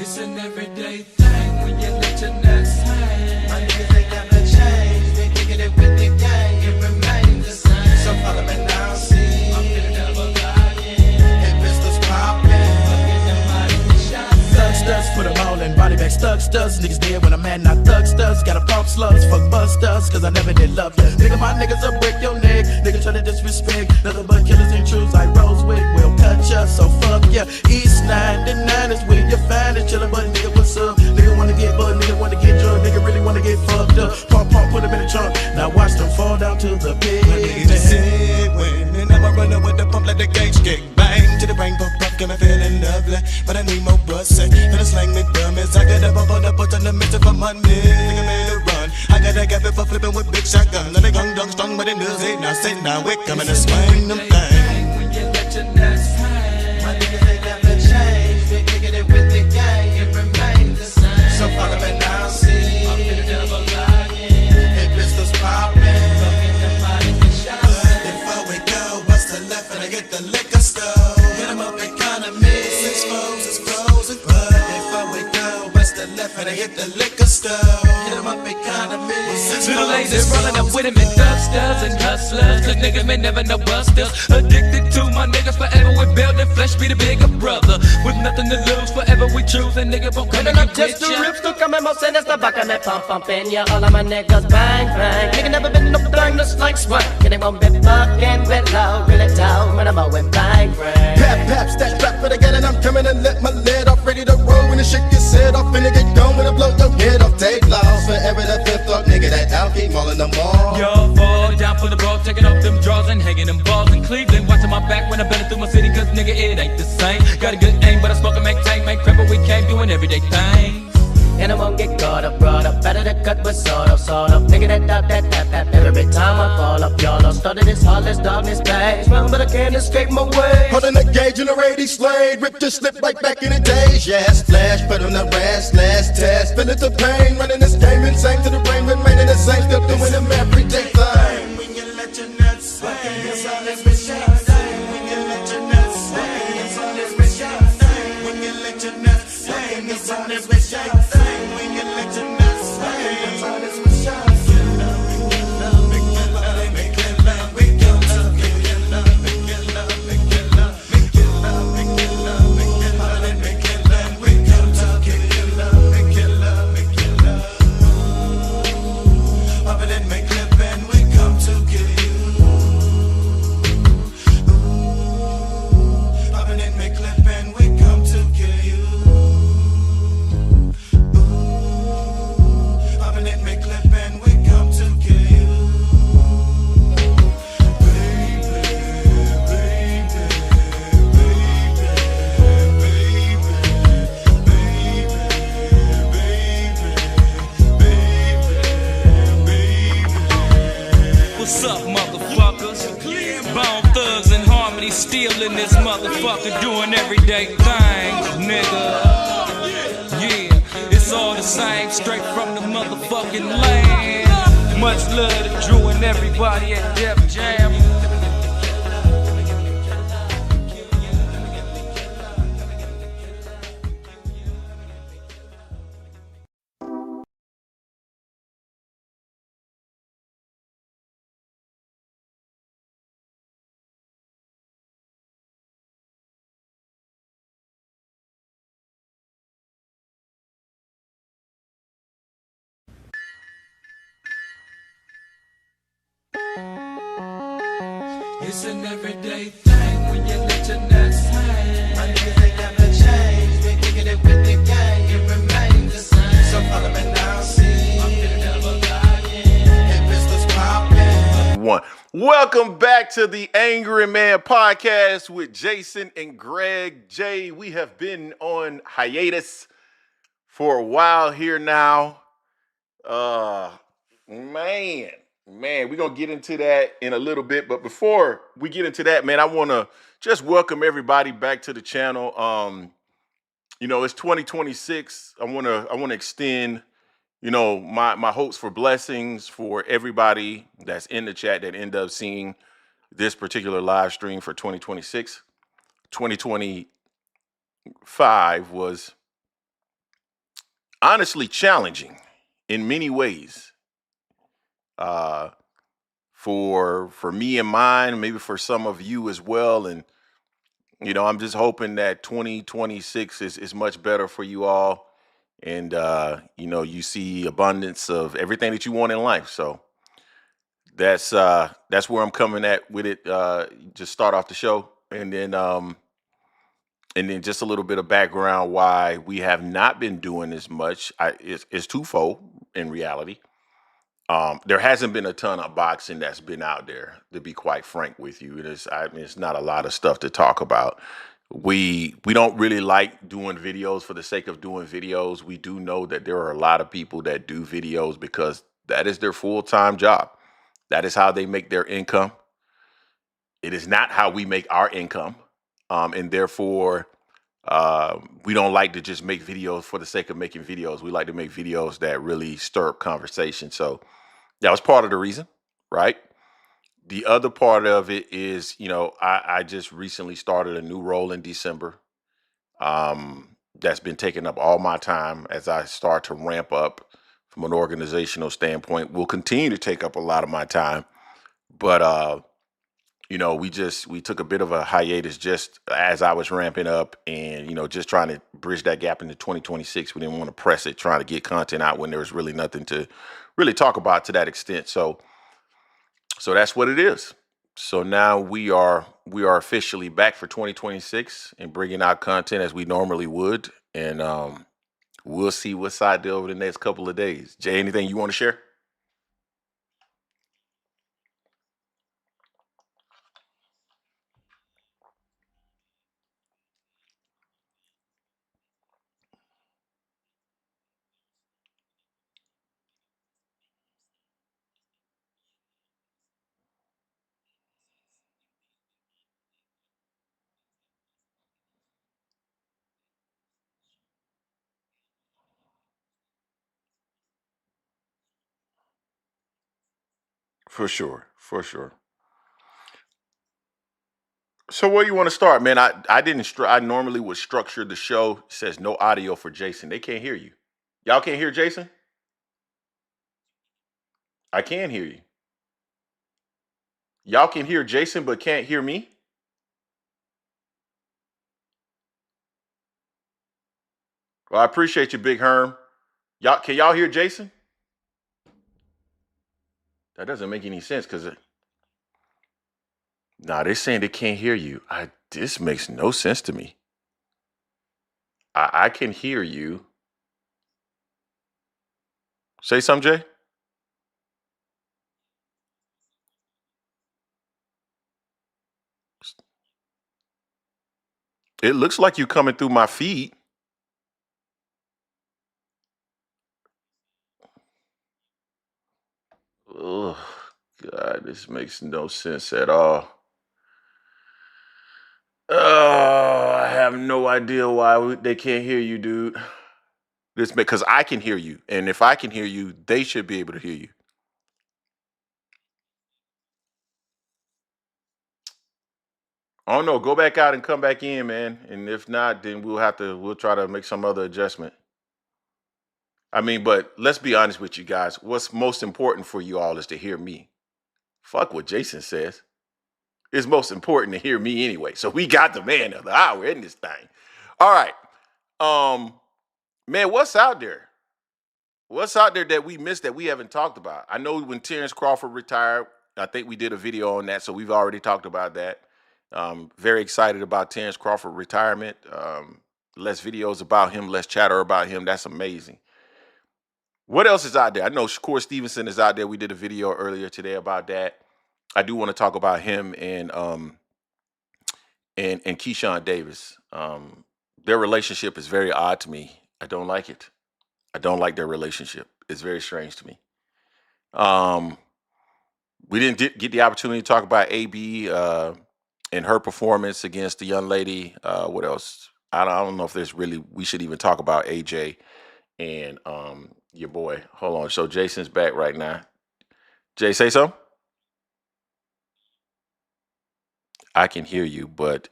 It's an everyday thing when you let your nuts hang. My niggas, they never change. Been kicking it with the gang, it remains the same. So follow me now, see. I'm feeling double lying. Hit pistols popping. Thug studs, put them all in body bags. Thug studs, niggas dead when I'm mad, not thug studs. Gotta pump slugs, fuck busters, cause I never did love ya. Nigga, my niggas will break your neck. Nigga try to disrespect, nothing but killers and truths like Rosewood will cut ya. So fuck ya. East 99 is where you find it. Chillin', but nigga, what's up? Nigga wanna get butt, nigga wanna get drunk, nigga really wanna get fucked up. Pump, put him in the trunk. Now watch them fall down to the pit. My niggas sit when and I'ma run up with the pump, let the gauge kick bang to the brain, pump, got me feeling lovely, but I need more bussing. Gonna slang me dummies, I gotta bump on the put on the mister for money. Nigga made a run, I gotta get it for flipping with big shotgun. Let it gung dung strong, but it does it now. Sit now, we coming to swing them thing. When you let your nuts hang. My niggas, they never change. Been kicking it with the gang, it remains the same. So follow me now, see. I'm feeling double lying. Hit pistols popping. Before we go, bust the left and I get the liquor store. Hit 'em up economy. 6 foes is frozen, but before we go, bust the left and I hit the liquor store. Hit 'em up economy. Little ladies running up with him in dusters and hustlers. Cause niggas may never know busters. Addicted to my niggas forever. We building flesh, be the bigger brother. With nothing to lose, forever we choose. And nigga won't come and Up get just the ya. rips to come and most in the back and that pump in ya. All of my niggas bang bang. Nigga never been no thing just like swag. They won't be fucking with loud, really down when I'm going bang bang. Pap, stash trap for the gun and I'm coming and let my lid off. Ready to roll when the shit gets set off. Finna get going when I blow your head off. Take loss forever the fifth up, nigga. That out keep mauling them all. Yo, fall down for the ball, taking off them draws and hanging them balls in Cleveland. Watching my back when I'm belling through my city, cause nigga, it ain't the same. Got a good aim, but I smoke and make tank, make crap, but we came doing everyday things. And I won't get caught up, brought up, better to cut with sort of. Nigga, that. Every time I fall up, y'all done started this heartless darkness days. Run, but I can't escape my way. Holding a gauge in the radio slade. Rip the slip like back in the days. Yes, flash, put on the rash, last test. Feel it the pain, running this game insane to the brain, remaining the same, still doing them everyday thing. When you let your nuts hang. It's all this bitch thing. When you let your nuts hang. It's all this bitch thing. When you let your nuts hang. It's all this bitch thing. When you let your nuts hang. It's all this bitch thing. What's up, motherfuckers? Bone thugs and harmony, still in this motherfucker, doing everyday things, nigga. Yeah, it's all the same, straight from the motherfucking land. Much love to Drew and everybody at Def Jam. It's an everyday thing when you let your nuts hang. My niggas, they never change. Been kicking it with the gang, it remains the same. So follow me now, see. I'm feeling double lying. Hit pistols popping. Welcome back to the Angry Man Podcast with Jason and Greg. Jay, we have been on hiatus for a while here now. Man, we're going to get into that in a little bit. But before we get into that, man, I want to just welcome everybody back to the channel. It's 2026. I want to extend, my hopes for blessings for everybody that's in the chat that end up seeing this particular live stream for 2026. 2025 was honestly challenging in many ways. Uh, for me and mine, maybe for some of you as well. And I'm just hoping that 2026 is much better for you all. And you see abundance of everything that you want in life. So that's where I'm coming at with it. Just start off the show, and then just a little bit of background why we have not been doing as much. It's twofold in reality. There hasn't been a ton of boxing that's been out there, to be quite frank with you. It's not a lot of stuff to talk about. We don't really like doing videos for the sake of doing videos. We do know that there are a lot of people that do videos because that is their full-time job. That is how they make their income. It is not how we make our income. And therefore, we don't like to just make videos for the sake of making videos. We like to make videos that really stir up conversation. So that was part of the reason, right? The other part of it is, I just recently started a new role in December. That's been taking up all my time as I start to ramp up from an organizational standpoint. Will continue to take up a lot of my time, but we took a bit of a hiatus just as I was ramping up, and just trying to bridge that gap into 2026. We didn't want to press it, trying to get content out when there was really nothing to really talk about to that extent. So that's what it is. So now we are officially back for 2026 and bringing out content as we normally would, and we'll see what's out there over the next couple of days. Jay, anything you want to share? For sure, for sure. So where you want to start, man? I didn't. I normally would structure the show. It says no audio for Jason. They can't hear you. Y'all can't hear Jason. I can hear you. Y'all can hear Jason, but can't hear me. Well, I appreciate you, Big Herm. Y'all hear Jason? That doesn't make any sense because nah, they're saying they can't hear you. This makes no sense to me. I can hear you. Say something, Jay. It looks like you coming through my feed. Oh God, this makes no sense at all. Oh, I have no idea why they can't hear you, dude. This because I can hear you, and if I can hear you, they should be able to hear you. I don't know. Go back out and come back in, man. And if not, then we'll try to make some other adjustment. I mean, but let's be honest with you guys. What's most important for you all is to hear me. Fuck what Jason says. It's most important to hear me anyway. So we got the man of the hour in this thing. All right. Um, man, what's out there? What's out there that we missed that we haven't talked about? I know when Terrence Crawford retired, I think we did a video on that, so we've already talked about that. Very excited about Terrence Crawford retirement. Less videos about him, less chatter about him. That's amazing. What else is out there? I know Shakur Stevenson is out there. We did a video earlier today about that. I do want to talk about him and Keyshawn Davis. Their relationship is very odd to me. I don't like it. I don't like their relationship. It's very strange to me. Um, we didn't get the opportunity to talk about AB and her performance against the young lady. What else? I don't know if there's really we should even talk about AJ and your boy. Hold on. So Jason's back right now. Jay, say so. I can hear you, but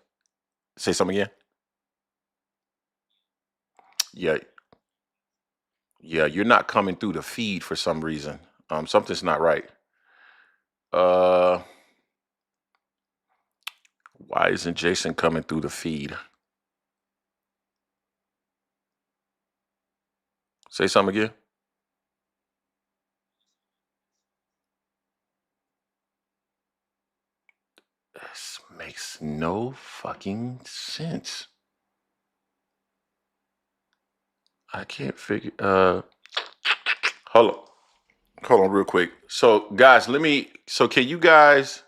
say something again. Yeah, Yeah, you're not coming through the feed for some reason. Something's not right. Why isn't Jason coming through the feed? Say something again. This makes no fucking sense. I can't figure. Hold on, real quick. So, guys, can you guys,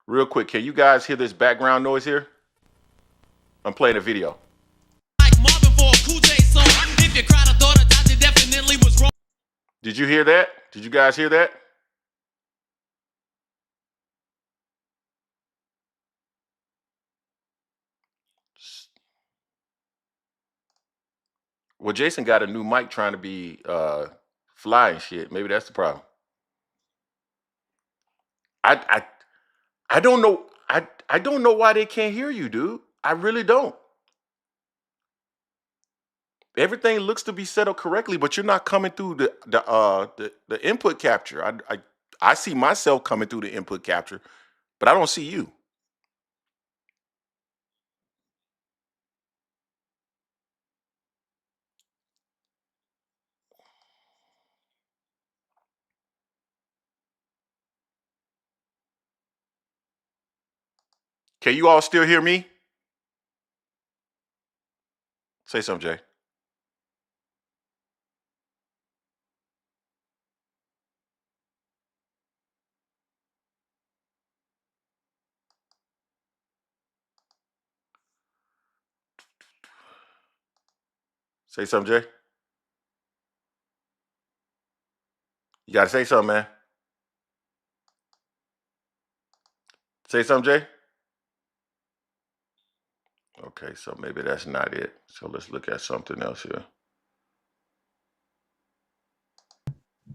real quick, can you guys hear this background noise here? I'm playing a video. Did you hear that? Did you guys hear that? Well, Jason got a new mic trying to be fly and shit. Maybe that's the problem. I don't know. I don't know why they can't hear you, dude. I really don't. Everything looks to be set up correctly, but you're not coming through the input capture. I see myself coming through the input capture, but I don't see you. Can you all still hear me? Say something, Jay. Say something, Jay. You gotta say something, man. Say something, Jay. Okay, so maybe that's not it. So let's look at something else here.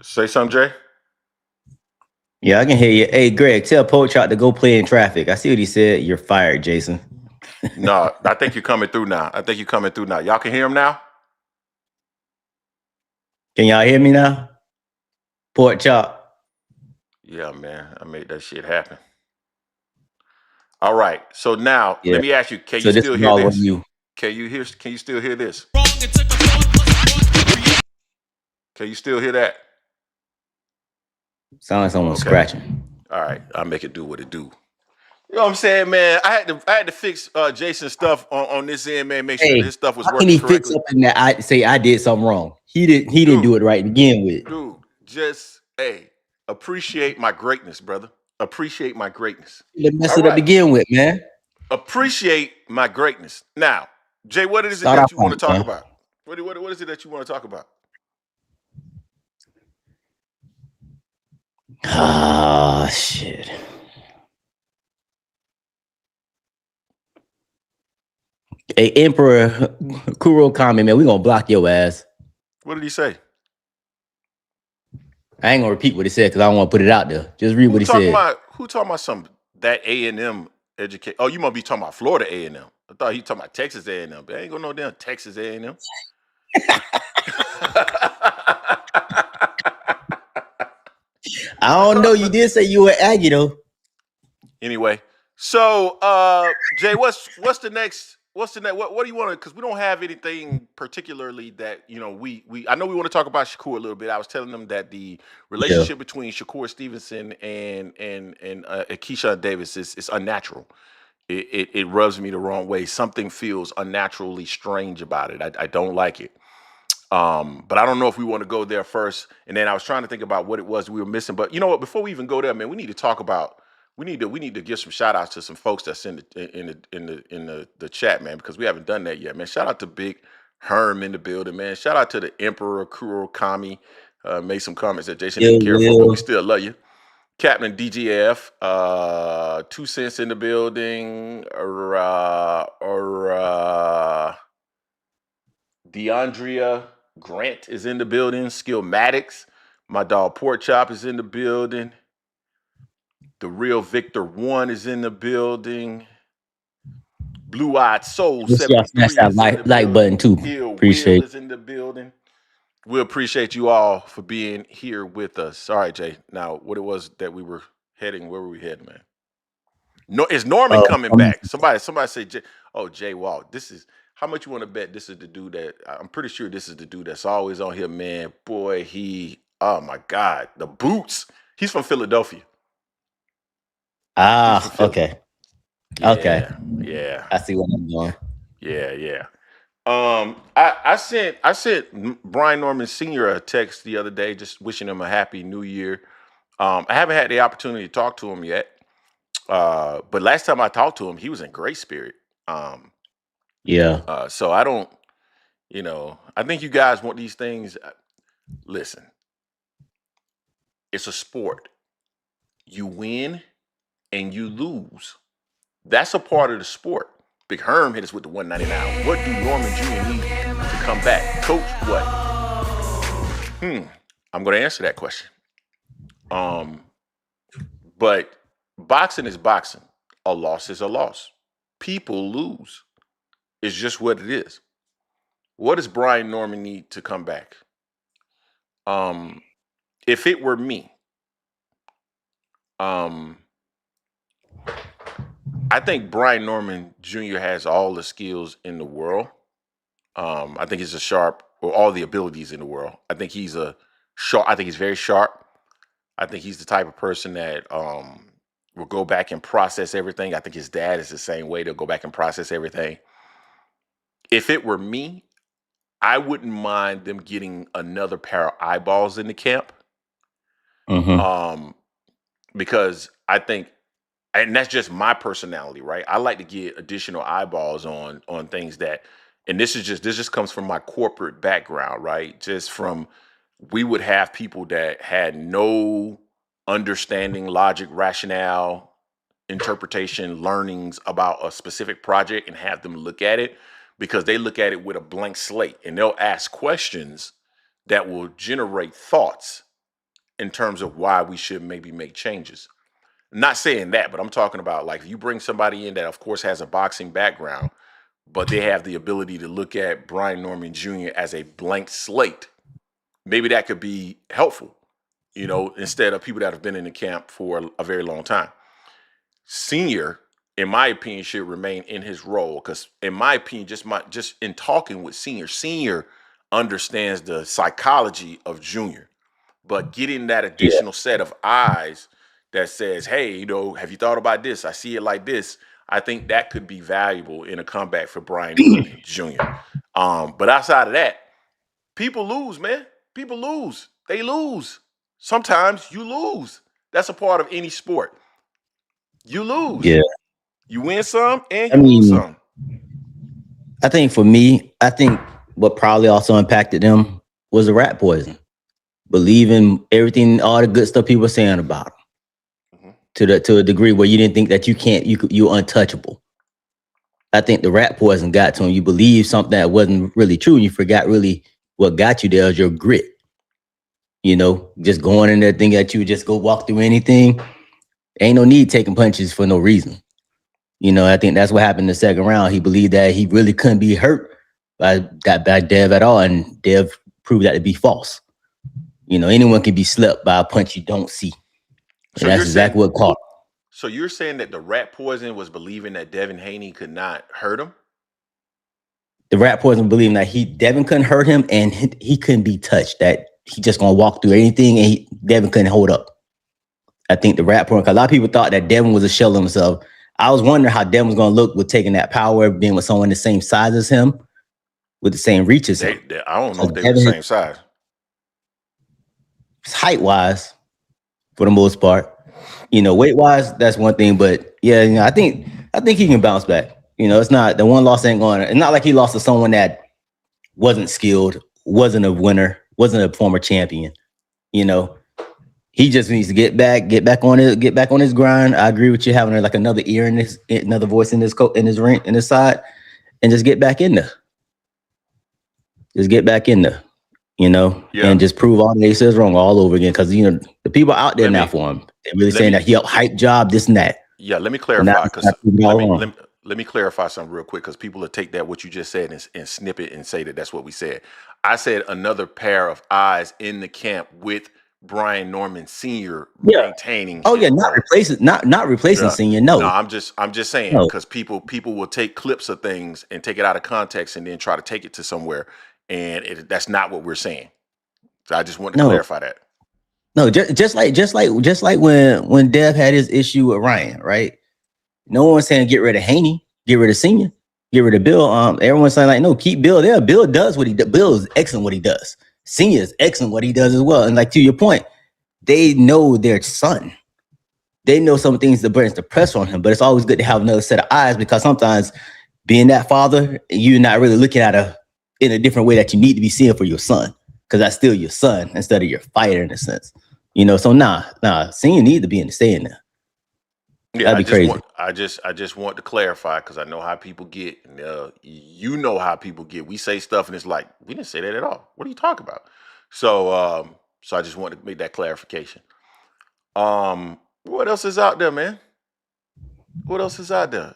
Say something, Jay. Yeah, I can hear you. Hey, Greg, tell Poach Chop to go play in traffic. I see what he said. You're fired, Jason. No, I think you're coming through now. Y'all can hear him now? Can y'all hear me now? Pork Chop. Yeah, man. I made that shit happen. All right. So now let me ask you, can you still hear this? Can you still hear this? Can you still hear that? Sounds like someone scratching. All right, I'll make it do what it do. You know what I'm saying, man? I had to fix Jason's stuff on this end, man. Make sure his stuff was working correctly. How can he fix something that I say I did something wrong? He didn't do it right to begin with. Dude, just appreciate my greatness, brother. Appreciate my greatness. You messed it up to begin with, man. Appreciate my greatness. Now, Jay, what is it that you want to talk about? What is it that you want to talk about? Ah, shit. Hey, Emperor Kurokami, man, we gonna block your ass. What did he say? I ain't gonna repeat what he said because I don't want to put it out there. Just read what he said. Who talking about some that A&M education? Oh, you must be talking about Florida A&M. I thought he talking about Texas A&M. But I ain't gonna know damn Texas A&M. I don't know. You did say you were Aggie though. Anyway, so Jay, what's the next? What do you want to? Because we don't have anything particularly that we. I know we want to talk about Shakur a little bit. I was telling them that the relationship between Shakur Stevenson and Keyshawn Davis is unnatural. It rubs me the wrong way. Something feels unnaturally strange about it. I don't like it. But I don't know if we want to go there first. And then I was trying to think about what it was we were missing. But you know what? Before we even go there, man, we need to talk about. We need to give some shout outs to some folks that's in the chat, man, because we haven't done that yet, man. Shout out to Big Herm in the building, man. Shout out to the Emperor Kurokami. Made some comments that Jason didn't care for, but we still love you. Captain DGF, 2 cents in the building. DeAndrea Grant is in the building. Skillmatics. My dog Pork Chop is in the building. The Real Victor 1 is in the building. Blue Eyed Soul 73 smash that like button too. Hill Appreciate Will is in the building. We appreciate you all for being here with us. All right, Jay. Now, what it was that we were heading? Where were we heading, man? No, is Norman Oh, coming back? Somebody say, Jay, oh, Jay Walt. This is how much you want to bet? This is the dude that I'm pretty sure this is the dude that's always on here, man. Boy, oh my God, the boots. He's from Philadelphia. He's from Philly. Okay. Yeah, Okay. yeah, I see what I'm doing. yeah. I sent Brian Norman Sr. a text the other day, just wishing him a happy new year. I haven't had the opportunity to talk to him yet. But last time I talked to him, he was in great spirit. Yeah. So I don't, I think you guys want these things. Listen, it's a sport. You win and you lose. That's a part of the sport. Big Herm hit us with the 199. What do Norman Jr. need to come back? Coach, what? I'm going to answer that question. But boxing is boxing. A loss is a loss. People lose. It's just what it is. What does Brian Norman need to come back? If it were me, I think Brian Norman Jr. has all the skills in the world. I think he's all the abilities in the world. I think he's very sharp. I think he's the type of person that will go back and process everything. I think his dad is the same way. They'll go back and process everything. If it were me, I wouldn't mind them getting another pair of eyeballs in the camp. Because I think, and that's just my personality, right? I like to get additional eyeballs on things and this just comes from my corporate background, right? We would have people that had no understanding, logic, rationale, interpretation, learnings about a specific project and have them look at it because they look at it with a blank slate and they'll ask questions that will generate thoughts in terms of why we should maybe make changes. Not saying that, but I'm talking about like if you bring somebody in that of course has a boxing background, but they have the ability to look at Brian Norman Jr. as a blank slate, maybe that could be helpful, instead of people that have been in the camp for a very long time. Senior, in my opinion, should remain in his role because, in my opinion, just in talking with Senior understands the psychology of Junior, but getting that additional set of eyes that says, hey, have you thought about this? I see it like this. I think that could be valuable in a comeback for Brian Norman Jr. But outside of that, people lose, man. People lose. They lose. Sometimes you lose. That's a part of any sport. You lose. Yeah. You win some and you lose some. I think for me, what probably also impacted them was the rat poison. Believing everything, all the good stuff people were saying about him. To a degree where you didn't think that you're untouchable. I think the rat poison got to him. You believe something that wasn't really true, and you forgot really what got you there was your grit. Just going in there thinking that you would just go walk through anything. Ain't no need taking punches for no reason. I think that's what happened in the second round. He believed that he really couldn't be hurt by Dev at all, and Dev proved that to be false. Anyone can be slept by a punch you don't see. So that's exactly what caught. So you're saying that the rat poison was believing that Devin Haney could not hurt him? The rat poison believing that Devin couldn't hurt him and he couldn't be touched. That he just gonna walk through anything and Devin couldn't hold up. I think the rat poison, because a lot of people thought that Devin was a shell of himself. I was wondering how Devin was gonna look with taking that power, being with someone the same size as him, with the same reach as him. I don't know if they were the same size. Height wise, for the most part, weight wise, that's one thing. But yeah, I think he can bounce back. It's not the one loss ain't going. It's not like he lost to someone that wasn't skilled, wasn't a winner, wasn't a former champion. He just needs to get back on his grind. I agree with you having like another ear in this, another voice in his ring, in his side, and just get back in there. Just get back in there. And just prove all the says wrong all over again. Because, the people out there now for him, they're really saying that he helped hype job, this and that. Yeah, let me clarify. Because let me clarify something real quick because people will take that what you just said and snip it and say that that's what we said. I said another pair of eyes in the camp with Brian Norman Sr. Yeah. maintaining. Oh yeah, his not role. replacing Yeah. Senior. No, No, I'm just saying no. because people will take clips of things and take it out of context and then try to take it to somewhere, and that's not what we're saying. So I just want to clarify that. No, just like when Dev had his issue with Ryan, right? No one's saying get rid of Haney, get rid of Senior, get rid of Bill. Everyone's saying like, no, keep Bill there. Bill does what he does. Bill is excellent what he does. Senior is excellent what he does as well. And like to your point, they know their son. They know some things that brings the pressure on him, but it's always good to have another set of eyes because sometimes being that father, you're not really looking at in a different way that you need to be seeing for your son because that's still your son instead of your fighter in a sense. So Senior need to be in the stay in there. Yeah, that'd be crazy. I just want to clarify because I know how people get. You know how people get. We say stuff and it's like we didn't say that at all. What are you talking about? So I just wanted to make that clarification. What else is out there, man? What else is out there?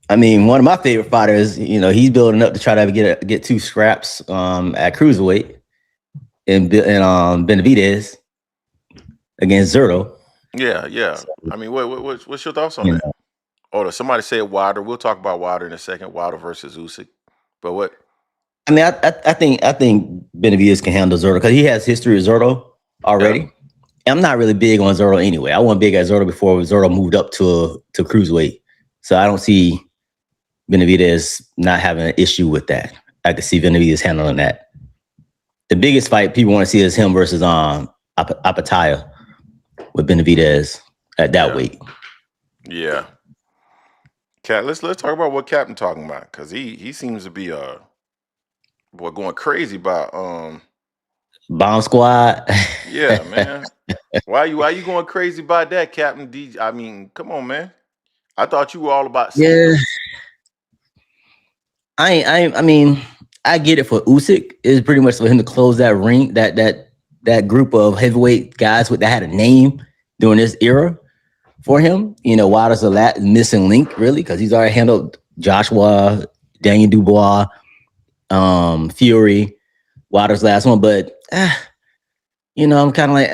I mean, one of my favorite fighters, he's building up to try to get 2 scraps at cruiserweight and Benavidez against Zerto. Yeah. So, I mean, what's your thoughts on that? Oh, somebody said Wilder. We'll talk about Wilder in a second. Wilder versus Usyk. But what? I mean, I think Benavidez can handle Zerto because he has history with Zerto already. Yeah. I'm not really big on Zerto anyway. I wasn't big at Zerto before Zerto moved up to cruiserweight. So I don't see Benavidez not having an issue with that. I could see Benavidez handling that. The biggest fight people want to see is him versus Apataya with Benavidez at that weight. Yeah. Cat, let's talk about what Captain talking about because he seems to be going crazy about Bomb Squad. Yeah, man. Why you going crazy about that, Captain D? I mean, come on, man. I thought you were all about. Yeah. I mean, I get it for Usyk. It's pretty much for him to close that ring, that group of heavyweight guys that had a name during this era for him. Wilder's a missing link, really, because he's already handled Joshua, Daniel Dubois, Fury, Wilder's last one. But, I'm kind of like,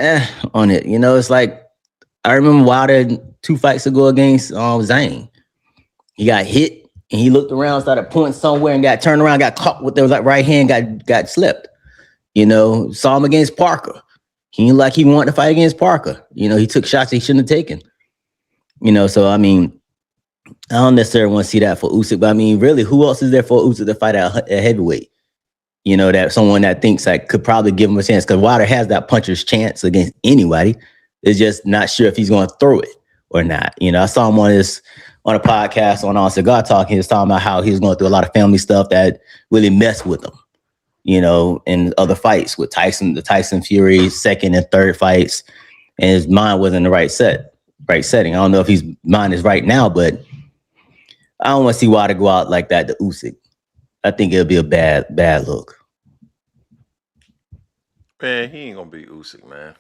on it. It's like, I remember Wilder 2 fights ago against Zane. He got hit. And he looked around, started pointing somewhere, and got turned around, got caught with their right hand, got slipped. Saw him against Parker. He wanted to fight against Parker. He took shots he shouldn't have taken. So I mean, I don't necessarily want to see that for Usyk, but I mean, really, who else is there for Usyk to fight at heavyweight? That someone that thinks could probably give him a chance because Wilder has that puncher's chance against anybody. It's just not sure if he's going to throw it or not. I saw him on a podcast on Cigar Talk. He was talking about how he was going through a lot of family stuff that really messed with him, in other fights with the Tyson Fury second and third fights, and his mind wasn't in the right setting. I don't know if his mind is right now, but I don't want to see Wilder go out like that to Usyk. I think it'll be a bad look. Man, he ain't gonna beat Usyk, man.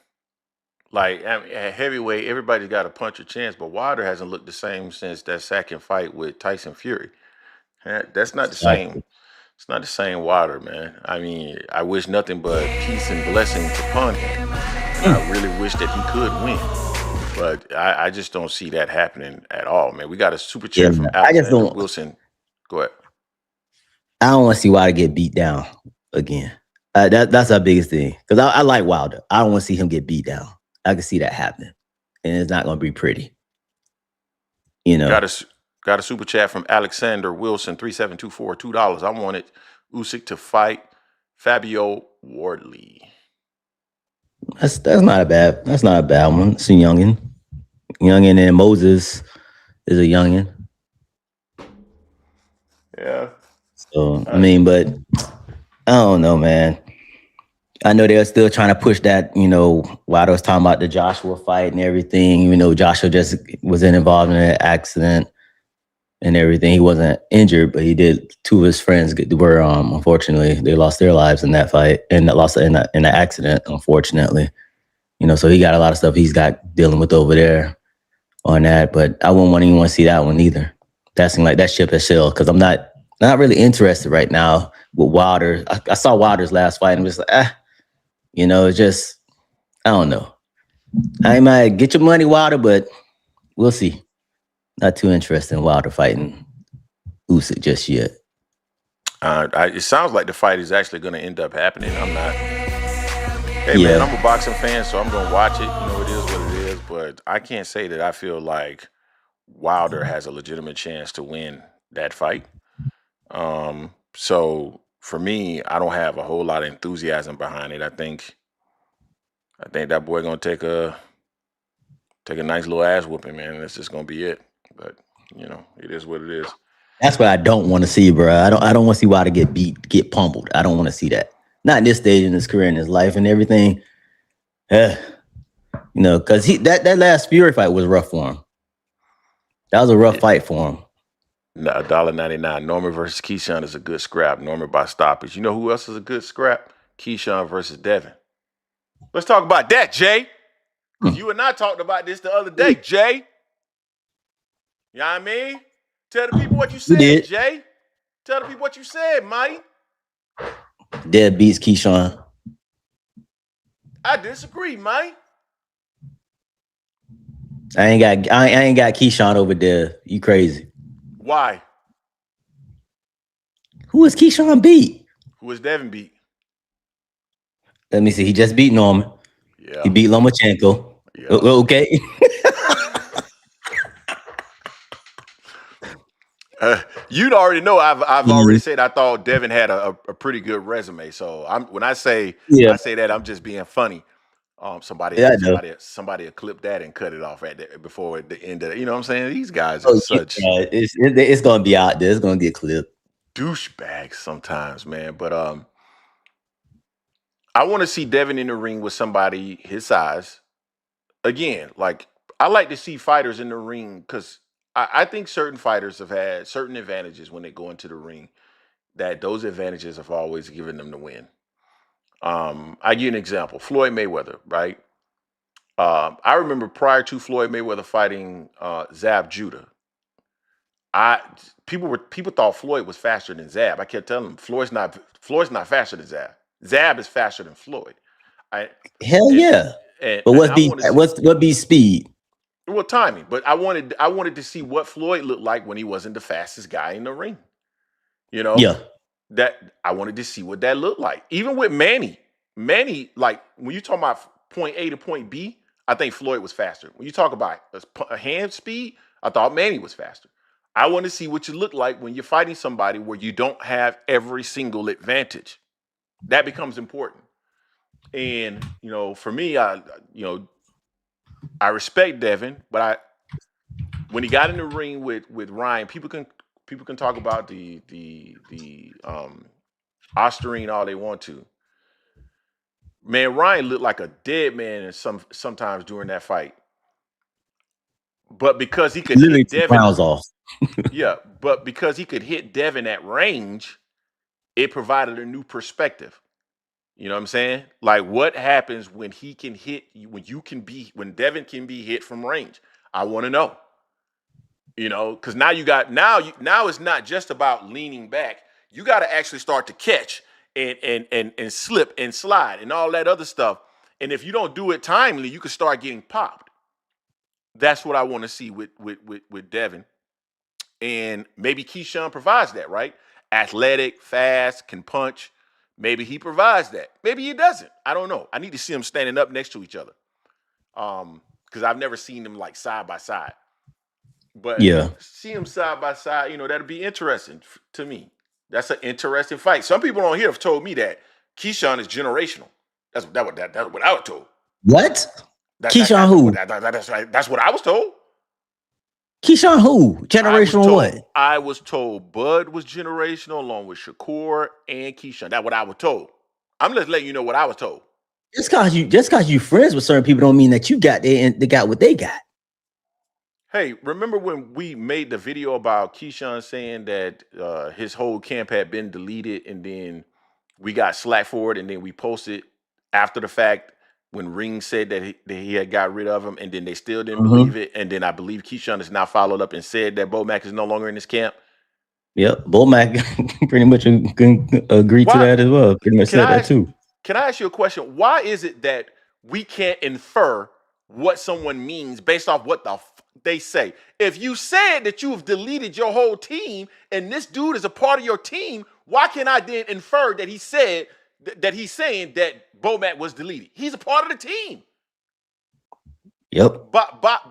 Like at heavyweight, everybody's got a puncher chance, but Wilder hasn't looked the same since that second fight with Tyson Fury. That's not the same. It's not the same Wilder, man. I mean, I wish nothing but peace and blessings upon him. And I really wish that he could win, but I just don't see that happening at all, man. We got a super chat from Alexander Wilson. Go ahead. I don't want to see Wilder get beat down again. That's our biggest thing because I like Wilder. I don't want to see him get beat down. I can see that happening, and it's not going to be pretty. Got a super chat from Alexander Wilson 3724 $2. I wanted Usyk to fight Fabio Wardley. That's not a bad one. It's a youngin, and Moses is a youngin. Yeah. So I mean, but I don't know, man. I know they're still trying to push that, Wilder was talking about the Joshua fight and everything, Joshua just wasn't involved in an accident and everything. He wasn't injured, but he did. 2 of his friends were, unfortunately, they lost their lives in that fight and lost in the accident, unfortunately. So he got a lot of stuff he's got dealing with over there on that, but I wouldn't even want to see that one either. That seemed like that ship has sailed because I'm not Not really interested right now with Wilder. I saw Wilder's last fight and I'm just like, it's just, I don't know. I might get your money, Wilder, but we'll see. Not too interested in Wilder fighting Usyk just yet. It sounds like the fight is actually going to end up happening. I'm not. Hey, man, I'm a boxing fan, so I'm going to watch it. It is what it is. But I can't say that I feel like Wilder has a legitimate chance to win that fight. So for me, I don't have a whole lot of enthusiasm behind it. I think that boy going to take a nice little ass whooping, man. That's just going to be it. But, it is what it is. That's what I don't want to see, bro. I don't want to see Wilder get beat, get pummeled. I don't want to see that. Not in this stage in his career, in his life, and everything. Because that last Fury fight was rough for him. That was a rough fight for him. $1.99. Norman versus Keyshawn is a good scrap. Norman by stoppage. You know who else is a good scrap? Keyshawn versus Devin. Let's talk about that, Jay. You and I talked about this the other day, Jay. You know what I mean? Tell the people what you said, Jay. Tell the people what you said, Mike. Dev beats Keyshawn. I disagree, Mike. I ain't got Keyshawn over Dev. You crazy? Why? Who is Keyshawn beat? Who is Devin beat? Let me see. He just beat Norman. Yeah. He beat Lomachenko. Yeah. Okay. You'd already know. I've already said I thought Devin had a pretty good resume. So when I say that, I'm just being funny. Somebody will clip that and cut it off before the end of it. You know what I'm saying? These guys are such. It's gonna be out there. It's gonna be a clip. Douchebags sometimes, man. But I want to see Devin in the ring with somebody his size. Again, like I like to see fighters in the ring because I think certain fighters have had certain advantages when they go into the ring. That those advantages have always given them the win. I give you an example. Floyd Mayweather, right? I remember prior to Floyd Mayweather fighting Zab Judah, people thought Floyd was faster than Zab. I kept telling them Floyd's not faster than Zab. Zab is faster than Floyd. But what beats speed? Well, timing. But I wanted to see what Floyd looked like when he wasn't the fastest guy in the ring. Yeah. That I wanted to see what that looked like. Even with Manny, like when you talk about point A to point B, I think Floyd was faster. When you talk about a hand speed, I thought Manny was faster. I want to see what you look like when you're fighting somebody where you don't have every single advantage. That becomes important. And for me, I respect Devin, but when he got in the ring with Ryan, people can talk about the Osterine all they want to. Man, Ryan looked like a dead man sometimes during that fight. But because he could hit Devin off. Yeah, but because he could hit Devin at range, it provided a new perspective. You know what I'm saying? Like what happens when he can hit when Devin can be hit from range? I want to know. Because now it's not just about leaning back. You got to actually start to catch and slip and slide and all that other stuff. And if you don't do it timely, you can start getting popped. That's what I want to see with Devin. And maybe Keyshawn provides that, right? Athletic, fast, can punch. Maybe he provides that. Maybe he doesn't. I don't know. I need to see them standing up next to each other. Because I've never seen them like side by side. But see them side by side, that'll be interesting to me. That's an interesting fight. Some people on here have told me that Keyshawn is generational. That's what I was told. What? Keyshawn who? That's what I was told. Keyshawn who? Generational what? I was told Bud was generational along with Shakur and Keyshawn. That's what I was told. I'm just letting you know what I was told. Just cause you friends with certain people don't mean that you got they got what they got. Hey, remember when we made the video about Keyshawn saying that his whole camp had been deleted and then we got slack for it and then we posted after the fact when Ring said that he had got rid of him and then they still didn't believe it. And then I believe Keyshawn has now followed up and said that Bo Mack is no longer in his camp. Yep, Bomac pretty much can agree to that as well. Pretty much said that too. Can I ask you a question? Why is it that we can't infer what someone means based off what they say? If you said that you have deleted your whole team and this dude is a part of your team, why can't I then infer that he said that he's saying that Bomac was deleted? He's a part of the team. Yep.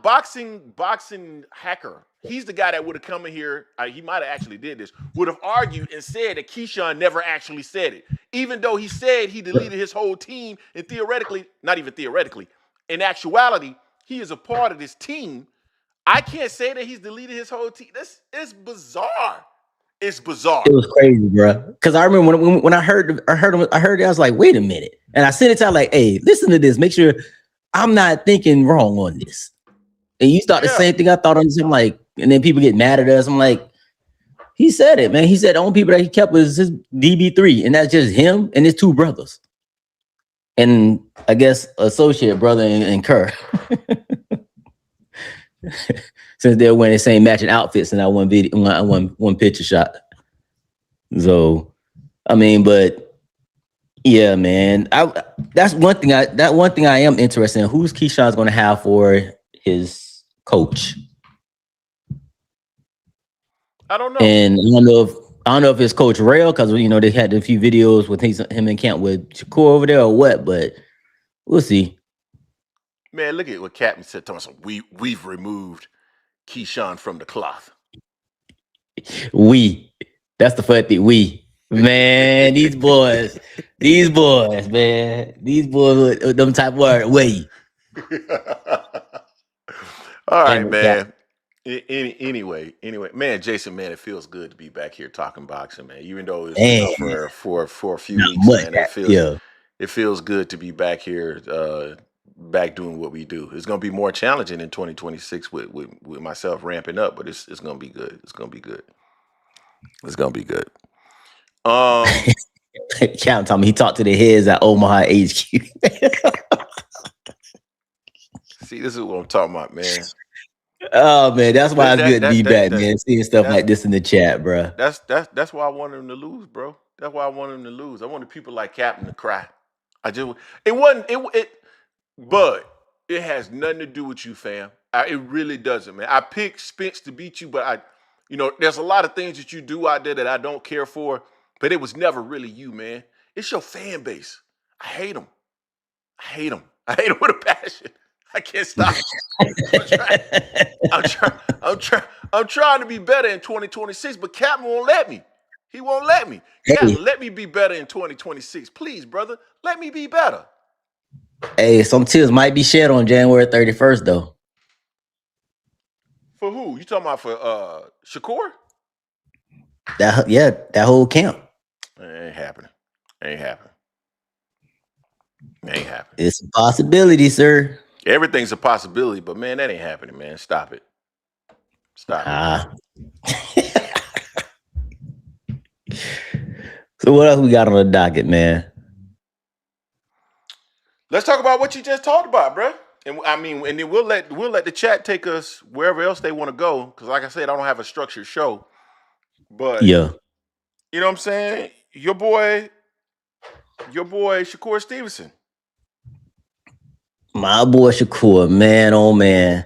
Boxing hacker. He's the guy that would have come in here. He might have actually did this. Would have argued and said that Keyshawn never actually said it, even though he said he deleted his whole team. And theoretically, not even theoretically, in actuality, he is a part of this team. I can't say that he's deleted his whole team. This is bizarre. It's bizarre. It was crazy, bro. Because I remember when I heard it, I was like, wait a minute, and I sent it to her like, hey, listen to this. Make sure I'm not thinking wrong on this. And you thought the same thing I thought on this. I'm like, and then people get mad at us. I'm like, he said it, man. He said the only people that he kept was his DB3, and that's just him and his two brothers. And I guess associate brother and Kerr. Since they're wearing the same matching outfits in that one video, one picture shot. So, I mean, but yeah, man. That's one thing I am interested in. Who's Keyshawn's going to have for his coach? I don't know. And I don't know if it's Coach Rail, because they had a few videos with him in camp with Shakur over there or what, but we'll see. Man, look at what Captain said. Thomas, we've removed Keyshawn from the cloth. That's the funny thing. Man, these boys, man, with them type word. All right, man. Anyway, man, Jason, man, it feels good to be back here talking boxing, man. Even though it's been for a few weeks, man, it feels good to be back here, back doing what we do. It's gonna be more challenging in 2026 with myself ramping up, but it's gonna be good. It's gonna be good. It's gonna be good. Count told me he talked to the heads at Omaha HQ. See, this is what I'm talking about, man. Oh man, that's why it's good to be back, man. Seeing stuff like this in the chat, bro. That's why I wanted him to lose, bro. That's why I wanted him to lose. I wanted people like Captain to cry. But it has nothing to do with you, fam. It really doesn't, man. I picked Spence to beat you, but there's a lot of things that you do out there that I don't care for, but it was never really you, man. It's your fan base. I hate them. I hate them with a passion. I can't stop. I'm trying to be better in 2026, but Captain won't let me. He won't let me. Captain, let me be better in 2026. Please, brother, let me be better. Hey, some tears might be shed on January 31st, though. For who? You talking about for Shakur? That whole camp. It ain't happening. Ain't happening. It's a possibility, sir. Everything's a possibility, but man, that ain't happening, man. Stop it. So what else we got on the docket, man? Let's talk about what you just talked about, bro. And then we'll let the chat take us wherever else they want to go. Because like I said, I don't have a structured show. But yeah, you know what I'm saying? Your boy Shakur Stevenson. My boy Shakur, man, oh man.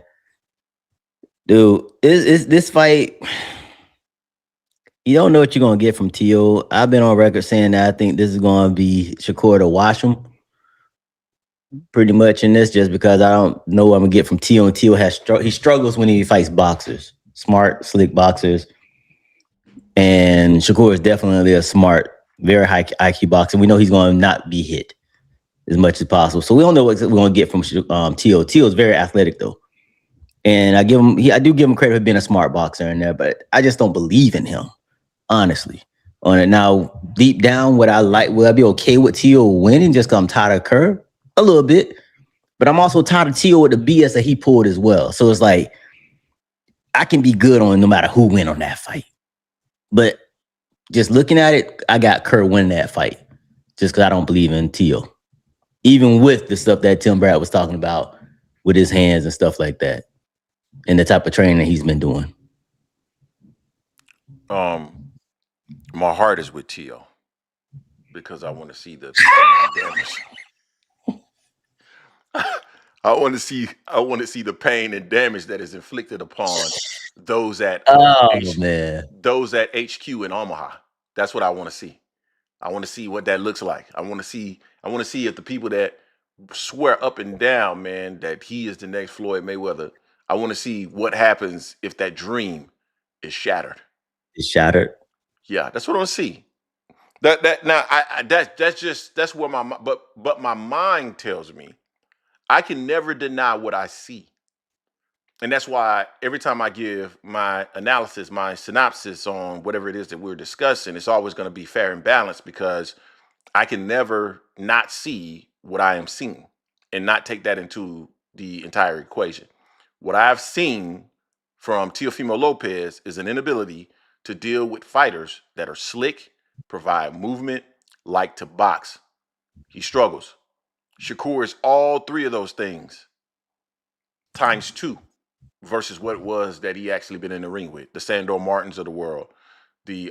Dude, is this fight, you don't know what you're gonna get from T.O. I've been on record saying that I think this is gonna be Shakur to wash him. Pretty much in this, just because I don't know what I'm gonna get from T.O. And T.O. he struggles when he fights boxers, smart, slick boxers. And Shakur is definitely a smart, very high IQ boxer. We know he's going to not be hit as much as possible. So we don't know what we're going to get from T.O. T.O. is very athletic, though. And I do give him credit for being a smart boxer in there, but I just don't believe in him, honestly. On it now, deep down, would I be okay with T.O. winning just because I'm tired of Kerr? A little bit. But I'm also tired of T.O. with the BS that he pulled as well. So it's like, I can be good on no matter who win on that fight. But just looking at it, I got Kerr winning that fight just because I don't believe in T.O. Even with the stuff that Tim Brad was talking about with his hands and stuff like that and the type of training that he's been doing. My heart is with Tio because I want to see the pain and damage. I want to see the pain and damage that is inflicted upon those at man. those at HQ in Omaha. That's what I want to see. I want to see what that looks like. I want to see if the people that swear up and down, man, that he is the next Floyd Mayweather. I want to see what happens if that dream is shattered. It's shattered. Yeah, that's what I want to see. That's where but my mind tells me I can never deny what I see. And that's why every time I give my analysis, my synopsis on whatever it is that we're discussing, it's always going to be fair and balanced because I can never not see what I am seeing and not take that into the entire equation. What I've seen from Teofimo Lopez is an inability to deal with fighters that are slick, provide movement, like to box. He struggles. Shakur is all three of those things times two versus what it was that he actually been in the ring with. The Sandor Martins of the world, the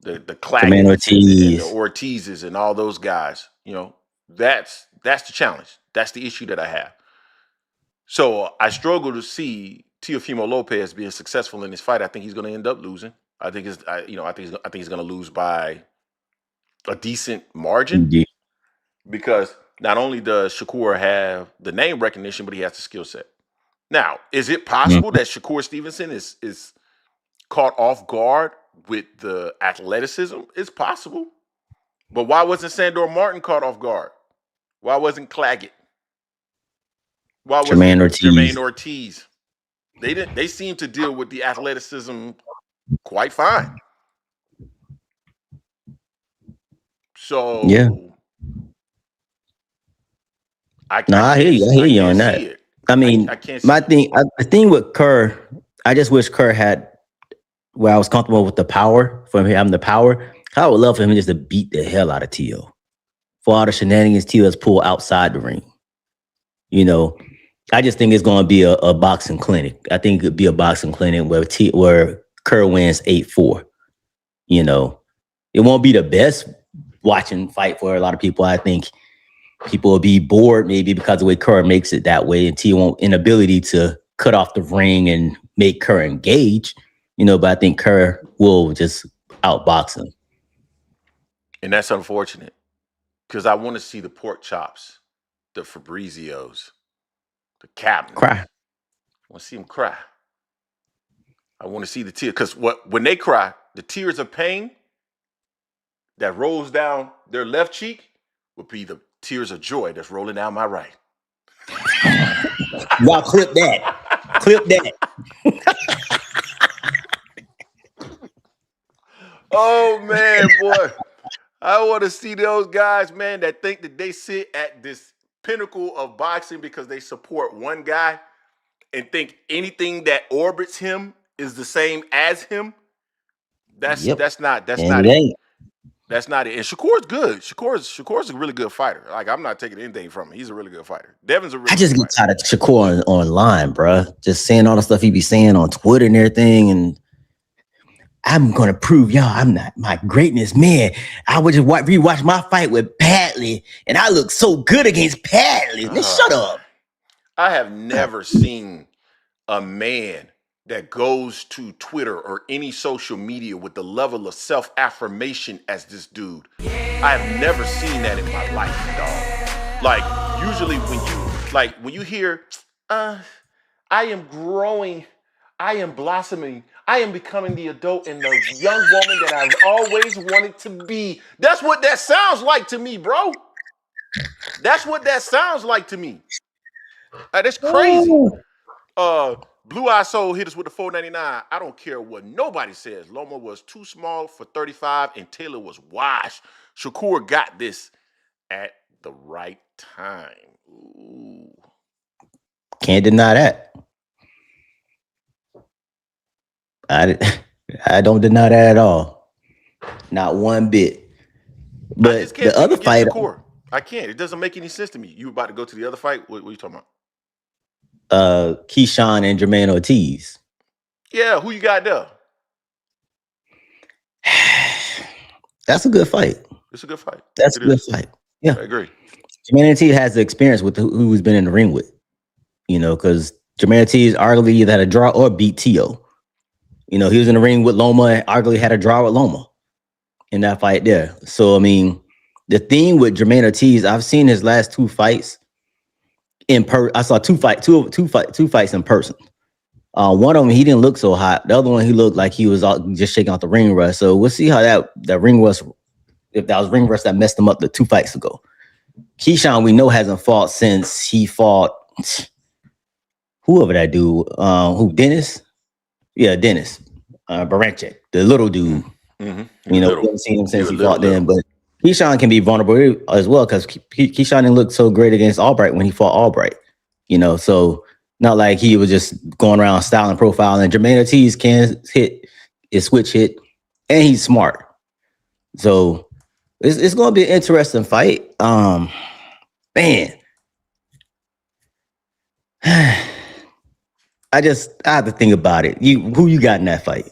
Claggett, Ortiz. the Ortizes, and all those guys. You know, that's the challenge. That's the issue that I have. So I struggle to see Teofimo Lopez being successful in this fight. I think he's going to end up losing. I think he's going to lose by a decent margin. Yeah. Because not only does Shakur have the name recognition, but he has the skill set. Now, is it possible that Shakur Stevenson is caught off guard with the athleticism? It's possible. But why wasn't Sandor Martin caught off guard? Why wasn't Claggett? Why wasn't Jermaine Ortiz? They seem to deal with the athleticism quite fine. So yeah. I hear you on that. I mean, the thing with Kerr, I just wish Kerr had where I was comfortable with the power from him having the power. I would love for him just to beat the hell out of Tio for all the shenanigans Tio has pulled outside the ring. You know, I just think it's going to be a boxing clinic. I think it could be a boxing clinic where Kerr wins 8-4. You know, it won't be the best watching fight for a lot of people. I think people will be bored maybe because of the way Kerr makes it that way, and Tio won't inability to cut off the ring and make Kerr engage. You know, but I think Kerr will just outbox him. And that's unfortunate because I want to see the pork chops, the Fabrizios, the Captains. Cry. I want to see them cry. I want to see the tears because when they cry, the tears of pain that rolls down their left cheek would be the tears of joy that's rolling down my right. Y'all clip that. Clip that. Oh, man, boy. I want to see those guys, man, that think that they sit at this pinnacle of boxing because they support one guy and think anything that orbits him is the same as him. That's not it. That's not it. And Shakur's good. Shakur's a really good fighter. Like, I'm not taking anything from him. He's a really good fighter. Devin's a really good fighter. I just get tired of Shakur online, bro. Just saying all the stuff he be saying on Twitter and everything. And I'm going to prove y'all I'm not my greatness. Man, I would just rewatch my fight with Padley, and I look so good against Padley. Man, shut up. I have never seen a man that goes to Twitter or any social media with the level of self-affirmation as this dude. I have never seen that in my life, dog. Like, usually when you hear, I am growing, I am blossoming, I am becoming the adult and the young woman that I've always wanted to be. That's what that sounds like to me, bro. That's what that sounds like to me. That's crazy. Blue Eye Soul hit us with the $4.99. I don't care what nobody says. Loma was too small for 35 and Taylor was washed. Shakur got this at the right time. Ooh. Can't deny that. I don't deny that at all. Not one bit. But the other fight, I can't. It doesn't make any sense to me. You about to go to the other fight? What are you talking about? Keyshawn and Jermaine Ortiz. Yeah, who you got there? That's a good fight. It's a good fight. That's a good fight. Yeah, I agree. Jermaine Ortiz has the experience with who he's been in the ring with. Because Jermaine Ortiz arguably either had a draw or beat Tio. He was in the ring with Loma and arguably had a draw with Loma in that fight there. So, I mean, the thing with Jermaine Ortiz, I've seen his last two fights I saw two fights in person. One of them, he didn't look so hot. The other one, he looked like he was just shaking out the ring rust. So we'll see how that ring rust, if that was ring rust that messed him up the 2 fights ago. Keyshawn, we know, hasn't fought since he fought whoever that dude. Dennis? Yeah, Dennis. Baranchik, the little dude. Mm-hmm. We haven't seen him since he fought then, but Keyshawn can be vulnerable as well because Keyshawn didn't look so great against Albright when he fought Albright. So not like he was just going around styling profile. And Jermaine Ortiz can hit his switch hit, and he's smart. So it's going to be an interesting fight. Man, I have to think about it. Who you got in that fight?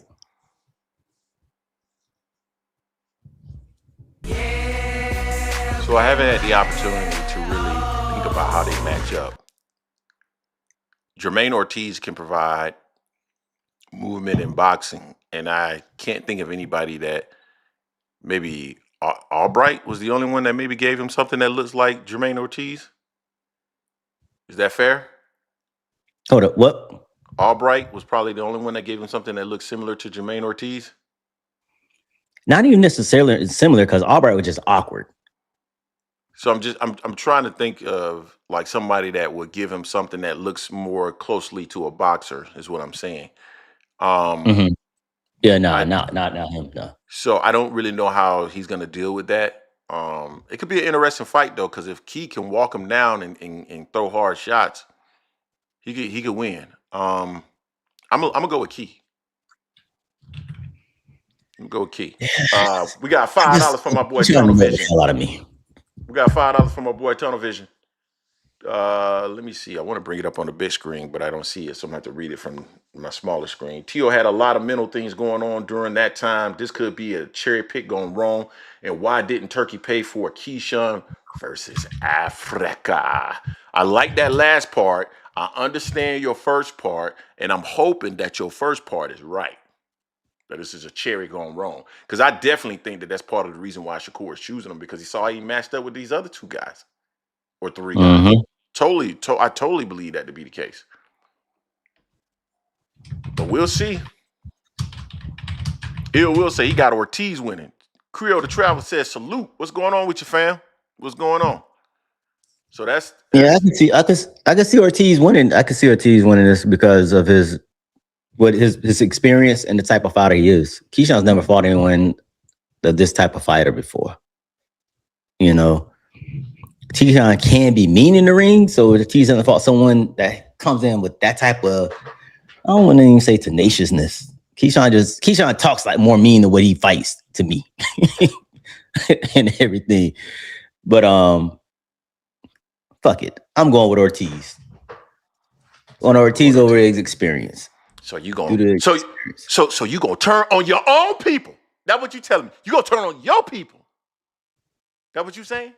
So I haven't had the opportunity to really think about how they match up. Jermaine Ortiz can provide movement in boxing, and I can't think of anybody that maybe Albright was the only one that maybe gave him something that looks like Jermaine Ortiz. Is that fair? Hold up, what? Albright was probably the only one that gave him something that looked similar to Jermaine Ortiz. Not even necessarily similar because Albright was just awkward. So I'm trying to think of like somebody that would give him something that looks more closely to a boxer is what I'm saying. Yeah, not him. No. So I don't really know how he's gonna deal with that. It could be an interesting fight though, because if Key can walk him down and throw hard shots, he could win. I'm gonna go with Key. I'm gonna go with Key. We got $5 from my boy Tunnel Vision. A lot of me. We got $5 from my boy Tunnel Vision. Let me see. I want to bring it up on the big screen, but I don't see it, so I'm gonna have to read it from my smaller screen. Tio had a lot of mental things going on during that time. This could be a cherry pick going wrong. And why didn't Turkey pay for Keyshawn versus Africa? I like that last part. I understand your first part, and I'm hoping that your first part is right. That this is a cherry going wrong. Because I definitely think that that's part of the reason why Shakur is choosing him, because he saw he matched up with these other 2 guys or 3 guys. I totally believe that to be the case. But we'll see. Ill will say he got Ortiz winning. Creole the Travel says, salute. What's going on with you, fam? What's going on? So that's yeah, I can see Ortiz winning. I can see Ortiz winning this because of his experience and the type of fighter he is. Keyshawn's never fought anyone this type of fighter before. Keyshawn can be mean in the ring, so if Keyshawn hasn't fought someone that comes in with that type of, I don't want to even say tenaciousness. Keyshawn talks like more mean than what he fights to me and everything. But fuck it, I'm going with Ortiz. Over his experience. So you gonna so you gonna turn on your own people? That's what you telling me? You gonna turn on your people? That what you saying?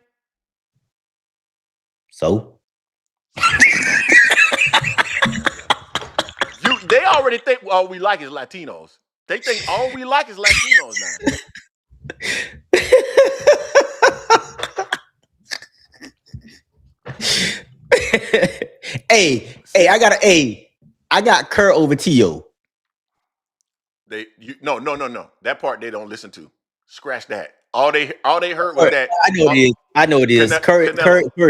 So they already think all we like is Latinos. They think all we like is Latinos now. I got Kerr over Tio. No. That part they don't listen to. Scratch that. All they heard was that. I know it is. Kerr is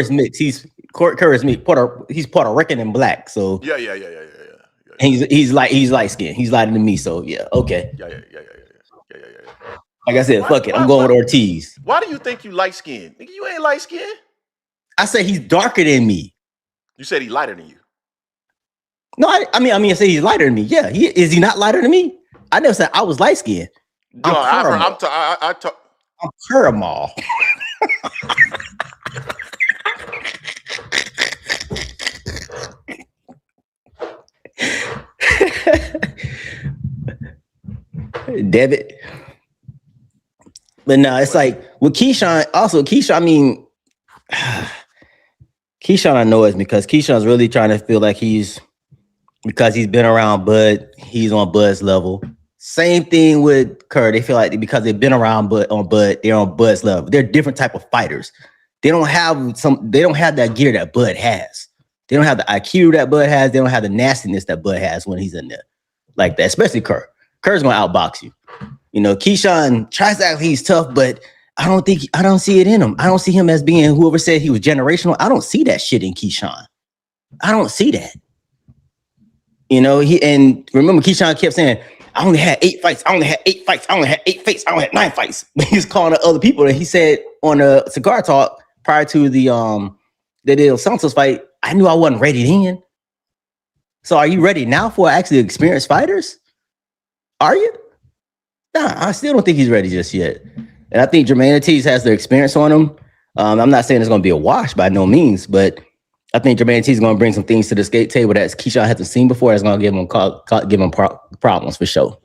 mixed. Kerr is mixed. He's Puerto Rican and black. So yeah. He's light skinned. He's lighter than me. So yeah, okay. Yeah. Like I said, fuck it. I'm going with Ortiz. Why do you think you light skinned? Nigga, you ain't light skinned. I said he's darker than me. You said he's lighter than you. No, I say he's lighter than me. Yeah, is he not lighter than me? I never said I was light skinned. No, I'm caramel. Debit. But no, it's like with Keyshawn. Also, Keyshawn. I mean, Keyshawn annoys me because Keyshawn's really trying to feel like because he's been around Bud, he's on Bud's level. Same thing with Kerr. They feel like because they've been around Bud, they're on Bud's level. They're different type of fighters. They don't have that gear that Bud has. They don't have the IQ that Bud has. They don't have the nastiness that Bud has when he's in there. Like that, especially Kerr. Kerr's gonna outbox you. You know, Keyshawn tries to act like he's tough, but I don't see it in him. I don't see him as being whoever said he was generational. I don't see that shit in Keyshawn. I don't see that. You know, and remember Keyshawn kept saying, I only had 8 fights. I only had 8 fights. I only had 8 fights. I only had 9 fights. He's calling out other people. And he said on a cigar talk prior to the Del Santos fight, I knew I wasn't ready then. So are you ready now for actually experienced fighters? Are you? Nah, I still don't think he's ready just yet. And I think Jermaine Ortiz has the experience on him. I'm not saying it's going to be a wash by no means, but I think Jermaine Ortiz is going to bring some things to the skate table that Keyshawn hasn't seen before. That's going to give him problems for sure.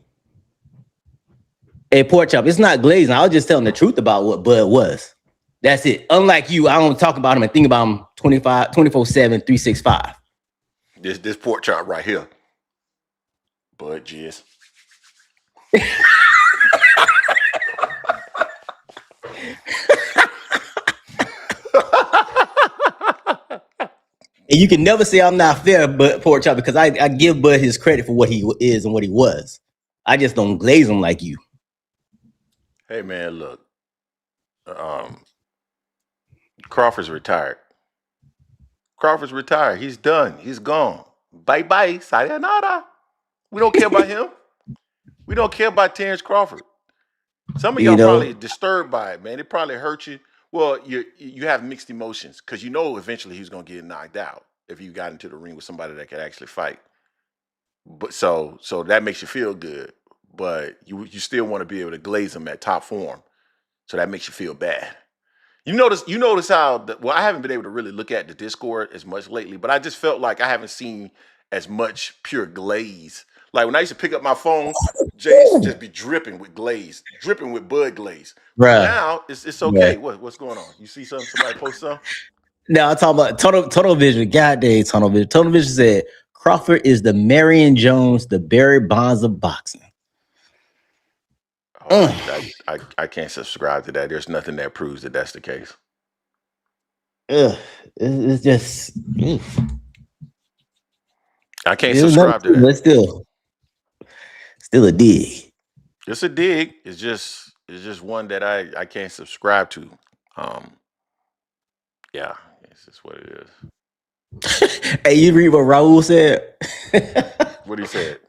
Hey, Pork Chop, it's not glazing. I was just telling the truth about what Bud was. That's it. Unlike you, I don't talk about him and think about him 24/7, 365. This Pork Chop right here. Bud jizz. And you can never say I'm not fair, but Pork Chop, because I give Bud his credit for what he is and what he was. I just don't glaze him like you. Hey man, look. Crawford's retired. Crawford's retired. He's done. He's gone. Bye-bye. Sayonara. We don't care about him. We don't care about Terrence Crawford. Some of y'all probably disturbed by it, man. It probably hurt you. Well, you have mixed emotions because you know eventually he's gonna get knocked out if you got into the ring with somebody that could actually fight. But so that makes you feel good, but you still want to be able to glaze him at top form. So that makes you feel bad. You notice how I haven't been able to really look at the Discord as much lately, but I just felt like I haven't seen as much pure glaze. Like when I used to pick up my phone, Jay used to just be dripping with glaze, dripping with Bud glaze. Right. Now it's okay. Right. What's going on? You see something? Somebody post something? No, I'm talking about Tunnel Vision. God dang, Tunnel Vision. Tunnel Vision said Crawford is the Marion Jones, the Barry Bonds of boxing. I can't subscribe to that. There's nothing that proves that that's the case. It's just. I can't subscribe to that. But still a dig. It's a dig. It's just one that I can't subscribe to. Yeah, it's just what it is. Hey, you read what Raul said? What he said?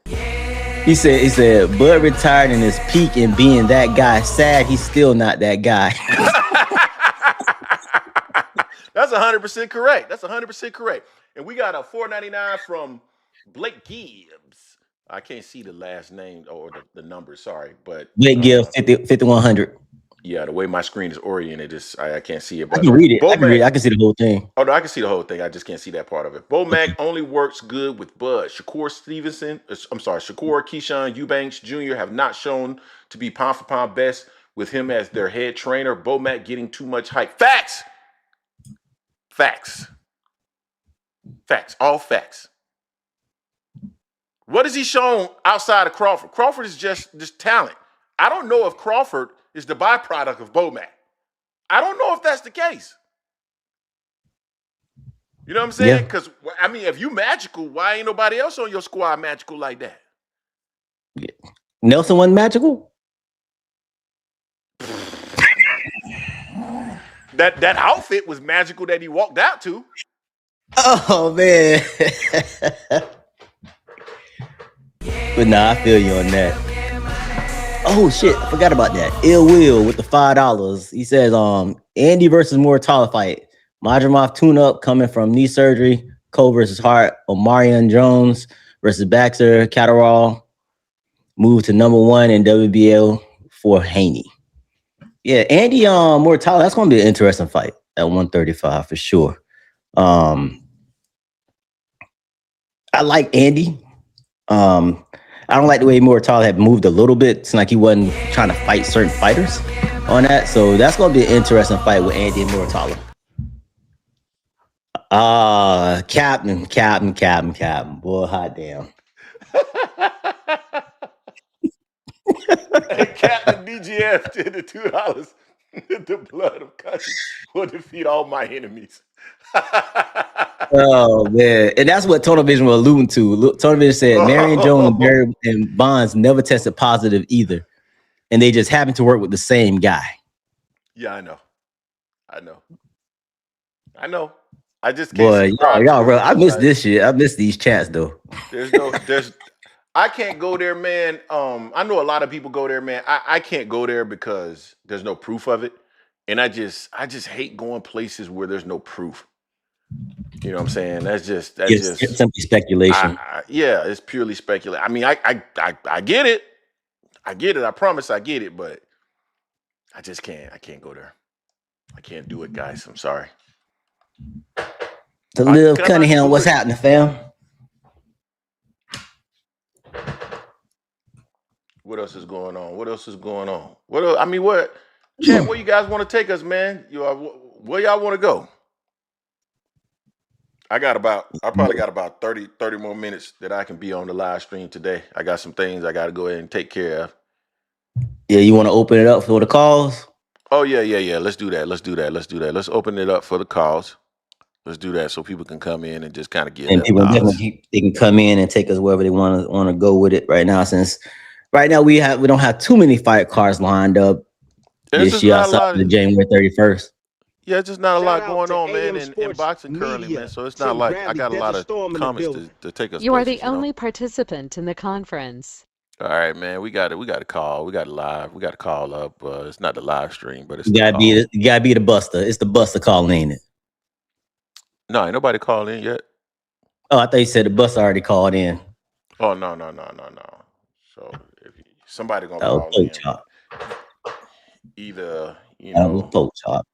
He said, Bud retired in his peak and being that guy sad, he's still not that guy. That's 100% correct. That's 100% correct. And we got a $4.99 from Blake Gibbs. I can't see the last name or the number, sorry. But Blake Gibbs, 5,100. Yeah, the way my screen is oriented, I can't see it. But I can read it. I can see the whole thing. Oh, no, I can see the whole thing. I just can't see that part of it. Bo Mac only works good with Bud. Shakur Keyshawn Eubanks Jr. have not shown to be pound for pound best with him as their head trainer. Bo Mac getting too much hype. Facts. All facts. What has he shown outside of Crawford? Crawford is just talent. I don't know if Crawford is the byproduct of Bo Mac. I don't know if that's the case. You know what I'm saying? Because, I mean, if you magical, why ain't nobody else on your squad magical like that? Yeah. Nelson wasn't magical? That outfit was magical that he walked out to. Oh, man. But nah, I feel you on that. Oh shit, I forgot about that. Ill Will with the $5. He says, Andy versus Moore Taller fight. Madrimov tune-up coming from knee surgery. Cole versus Hart. Omarion Jones versus Baxter. Catterall move to number 1 in WBL for Haney. Yeah, Andy Moore Taller, that's gonna be an interesting fight at 135 for sure. I like Andy. I don't like the way Moore Taller had moved a little bit. It's like he wasn't trying to fight certain fighters. on that. So that's gonna be an interesting fight with Andy and Muratalo. Captain. Boy, hot damn. Hey, Captain DGF to the $2. The blood of country will defeat all my enemies. Oh man, and that's what Tunnel Vision was alluding to. Tunnel Vision said Marion Jones and Barry and Bonds never tested positive either, and they just happened to work with the same guy. Yeah, I know. I just can't. Boy, y'all, bro, I miss this shit. I miss these chats though. I can't go there, man. I know a lot of people go there, man. I can't go there because there's no proof of it, and I just hate going places where there's no proof. You know what I'm saying? That's just simply speculation. Yeah, it's purely speculation. I mean, I get it. I get it. I promise I get it, but I just can't. I can't go there. I can't do it, guys. I'm sorry. To Liv Cunningham, what's happening, fam? What else is going on? What else? I mean, what? Chat, where you guys want to take us, man? Where y'all want to go? I probably got about 30 more minutes that I can be on the live stream today. I got some things I got to go ahead and take care of. Yeah, you want to open it up for the calls? Oh, yeah. Let's do that. Let's open it up for the calls. Let's do that so people can come in and just kind of get. And people definitely they can come in and take us wherever they want to go with it right now. Since right now we don't have too many fight cards lined up this year outside of January 31st. Yeah, it's just not a lot going on, man, in boxing currently, man. So it's not like I got a lot of comments to take us. You are the only participant in the conference. All right, man. We got to call. We got to call up. It's not the live stream, but it's you gotta be the buster. It's the buster calling, ain't it? No, ain't nobody called in yet. Oh, I thought you said the buster already called in. Oh no. So if somebody gonna call in, either poke chop.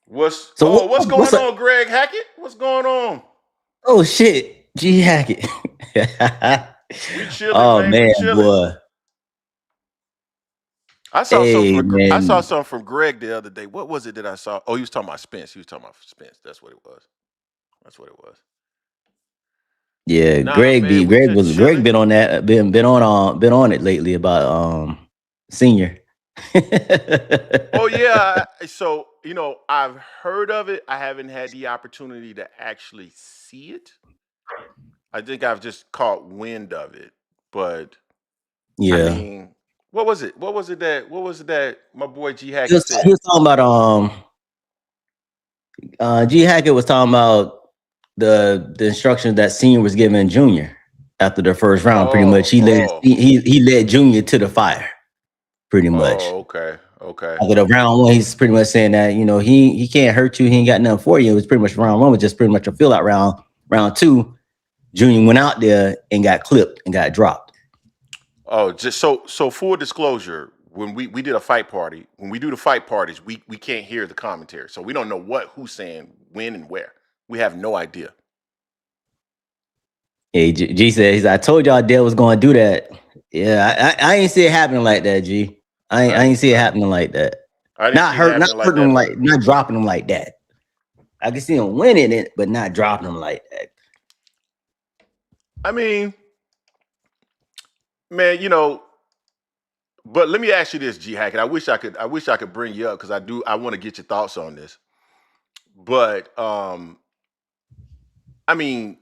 What's going on, Greg Hackett? What's going on? Oh shit, G Hackett. We chilling, man, boy. I saw something from Greg the other day. What was it that I saw? Oh, he was talking about Spence. That's what it was. Yeah, Greg been on that. Been on it lately about Senior. Oh yeah. So I've heard of it. I haven't had the opportunity to actually see it. I think I've just caught wind of it. But yeah. I mean, what was it that my boy G Hackett said? He was talking about G Hackett was talking about the instructions that Senior was giving Junior after the first round. Pretty much, he led Junior to the fire. Pretty much. Oh, okay. After the round one, he's pretty much saying that he can't hurt you. He ain't got nothing for you. It was pretty much round one was just pretty much a fill out round. Round two, Junior went out there and got clipped and got dropped. Oh, just so full disclosure, when we did a fight party, when we do the fight parties, we can't hear the commentary. So we don't know who's saying when and where. We have no idea. Hey, G said, I told y'all Dale was going to do that. Yeah, I ain't see it happening like that, G. I ain't see it happening like that. Not hurting him not dropping him like that. I can see him winning it, but not dropping him like that. I mean, man, but let me ask you this, G Hackett. I wish I could bring you up because I want to get your thoughts on this. But I mean,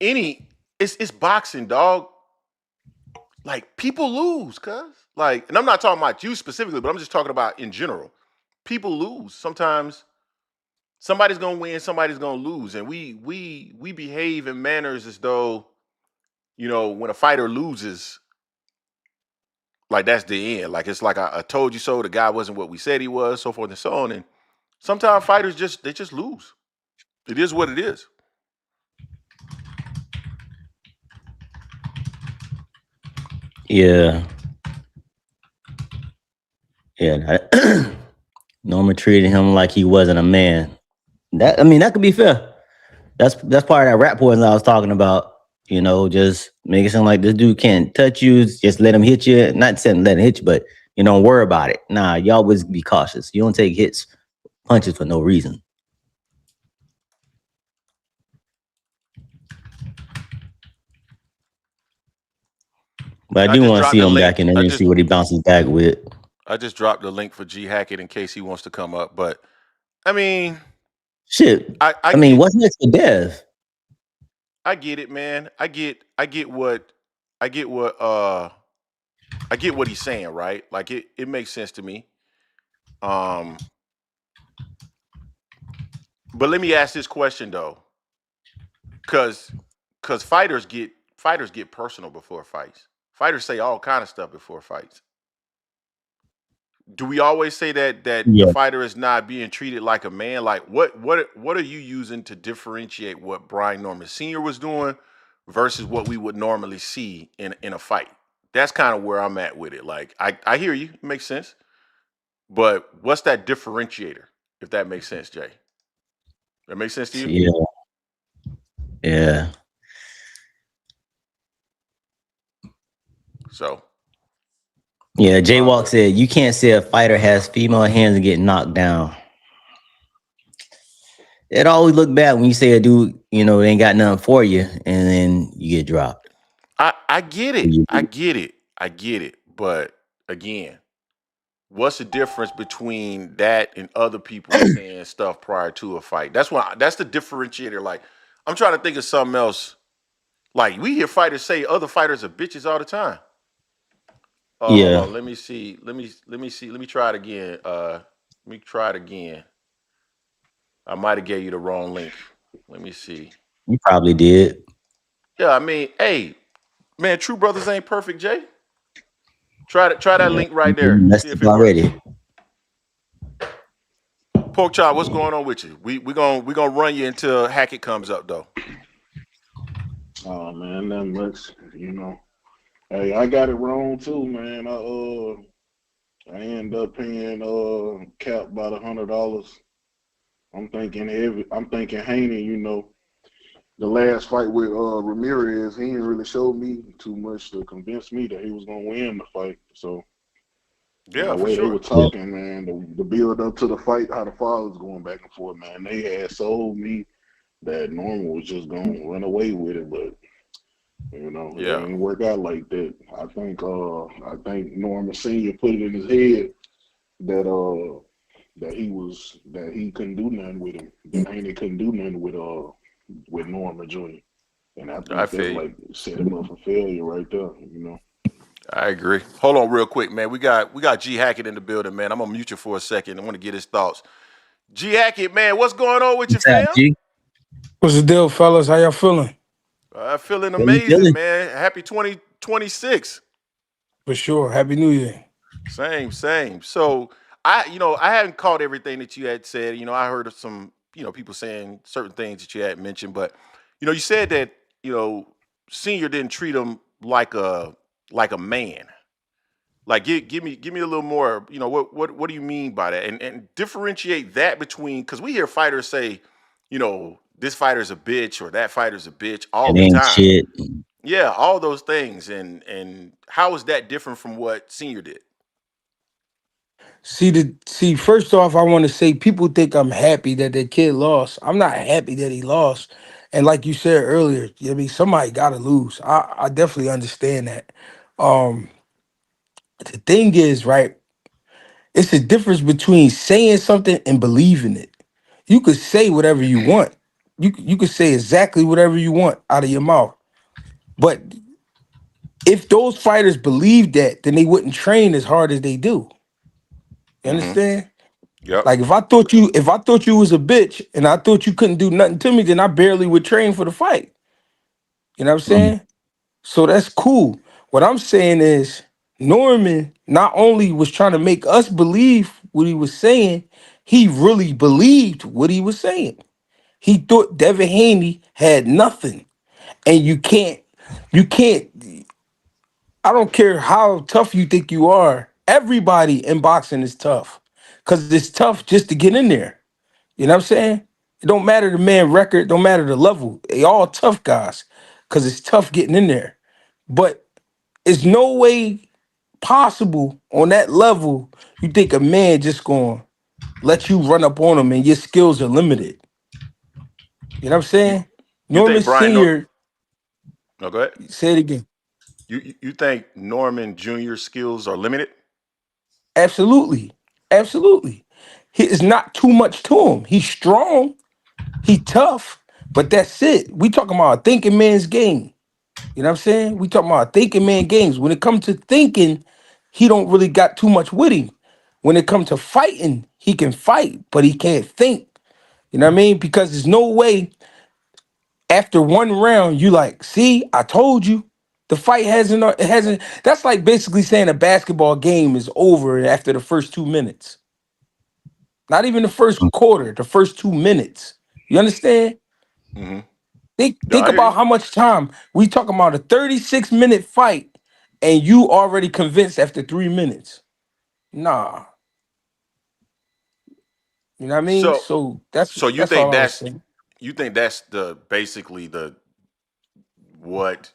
it's boxing, dog. Like, people lose, cuz. Like, and I'm not talking about you specifically, but I'm just talking about in general. People lose. Sometimes somebody's gonna win, somebody's gonna lose. And we behave in manners as though, when a fighter loses, like that's the end. Like, it's like I told you so, the guy wasn't what we said he was, so forth and so on. And sometimes fighters just lose. It is what it is. Yeah. Norman treated him like he wasn't a man. That could be fair. That's part of that rap poison I was talking about. Just make it sound like this dude can't touch you. Just let him hit you. Not saying let him hit you, but You don't worry about it. Nah, you always be cautious. You don't take hits, punches for no reason. But I I do just want to dropped see the him link. back in there I and just see what he bounces back with. I just dropped the link for G Hackett in case he wants to come up. But I mean, Shit. I I mean, get what's next for Dev? I get it, man. I get what I get what he's saying, right? Like it makes sense to me. Um, but let me ask this question though, because fighters get personal before fights. Fighters say all kind of stuff before fights. Do we always say that the Yeah. fighter is not being treated like a man? Like what are you using to differentiate what Brian Norman Sr. was doing versus what we would normally see in a fight? That's kind of where I'm at with it. Like I hear you, it makes sense. But what's that differentiator, if that makes sense, Jay? That makes sense to you? Yeah. Yeah. So Yeah. Jaywalk uh said you can't say a fighter has female hands and get knocked down. It always look bad when you say a dude, they ain't got nothing for you, and then you get dropped. I get it. I get it. I get it. But again, what's the difference between that and other people saying stuff prior to a fight? That's the differentiator. Like, I'm trying to think of something else. Like, we hear fighters say other fighters are bitches all the time. Hold Yeah. on. Let me see. Let me try it again. Let me try it again. I might have gave you the wrong link. Let me see. You probably did. Yeah, I mean, hey, man, True Brothers ain't perfect, Jay. Try that Yeah. link right You there. See messed if up it works. already. Pork chop, what's going on with you? We gonna run you until Hackett comes up though. Oh man, not much. Hey, I got it wrong too, man. I end up paying Cap about $100. I'm thinking Haney. The last fight with Ramirez, he didn't really show me too much to convince me that he was gonna win the fight. So and Yeah, the for way they were sure. Yeah. talking, man, the build up to the fight, how the fathers going back and forth, man, they had sold me that Norman was just gonna run away with it, but it Yeah, ain't work out like that. I think Norman Senior put it in his head that that he couldn't do nothing with him. That Haney couldn't do nothing with Norman Jr. And I I think that's feel you. like set him up for failure right there. I agree. Hold on real quick, man. We got G Hackett in the building, man. I'm gonna mute you for a second. I want to get his thoughts. G Hackett, man, what's going on with you, What's up, fam? G? What's the deal, fellas? How y'all feeling? Feeling How you amazing, feeling? man. Happy 2026. For sure. Happy New Year. Same, same. So I hadn't caught everything that you had said. I heard of some, people saying certain things that you had mentioned, but you said that, you know, Senior didn't treat him like a man. Like give me a little more, what do you mean by that? And differentiate that between because we hear fighters say, this fighter's a bitch or that fighter's a bitch all It the ain't time. shit. Yeah, all those things. And how is that different from what Senior did? See, first off, I want to say people think I'm happy that their kid lost. I'm not happy that he lost. And like you said earlier, somebody gotta lose. I definitely understand that. Um, the thing is, right, it's a difference between saying something and believing it. You could say whatever you want. You could say exactly whatever you want out of your mouth. But if those fighters believed that, then they wouldn't train as hard as they do. You Mm-hmm. understand? Yep. Like if I thought you was a bitch and I thought you couldn't do nothing to me, then I barely would train for the fight. You know what I'm Mm. saying? So that's cool. What I'm saying is Norman not only was trying to make us believe what he was saying, he really believed what he was saying. He thought Devin Haney had nothing. And you can't, I don't care how tough you think you are. Everybody in boxing is tough. Cause it's tough just to get in there. You know what I'm saying? It don't matter the man record, don't matter the level. They all tough guys. Cause it's tough getting in there. But it's no way possible on that level, you think a man just gonna let you run up on him and your skills are limited. You know what I'm You saying? you Norman think Brian? Senior, No, go ahead. say it again. You think Norman Jr.'s skills are limited? Absolutely. Absolutely. He is not too much to him. He's strong, he tough, but that's it. We talking about a thinking man's game. You know what I'm saying? We talking about a thinking man games. When it comes to thinking, he don't really got too much with him. When it comes to fighting, he can fight, but he can't think. You know what I mean? Because there's no way after one round you like, see, I told you. The fight hasn't. That's like basically saying a basketball game is over after the first 2 minutes. Not even the first quarter, the first 2 minutes. You understand? Mm-hmm. No, Think I hear about you. how much time we talking about a 36-minute fight, and you already convinced after 3 minutes. Nah, you know what I mean? So, So that's so you that's all think I was that's saying. you think that's the basically the what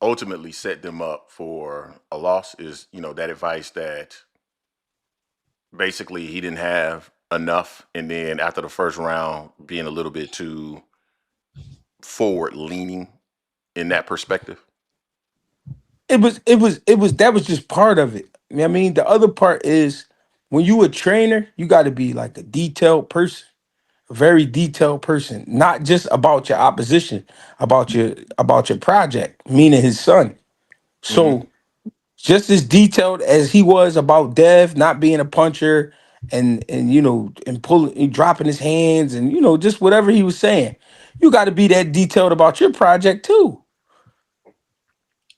ultimately set them up for a loss is that advice that basically he didn't have enough, and then after the first round being a little bit too forward leaning in that perspective. It was that was just part of it. You know what I mean? The other part is when you a trainer, you got to be like a detailed person, a very detailed person, not just about your opposition, about your project, meaning his son. Mm-hmm. So just as detailed as he was about Dev not being a puncher and and pulling and dropping his hands and just whatever he was saying, you got to be that detailed about your project too.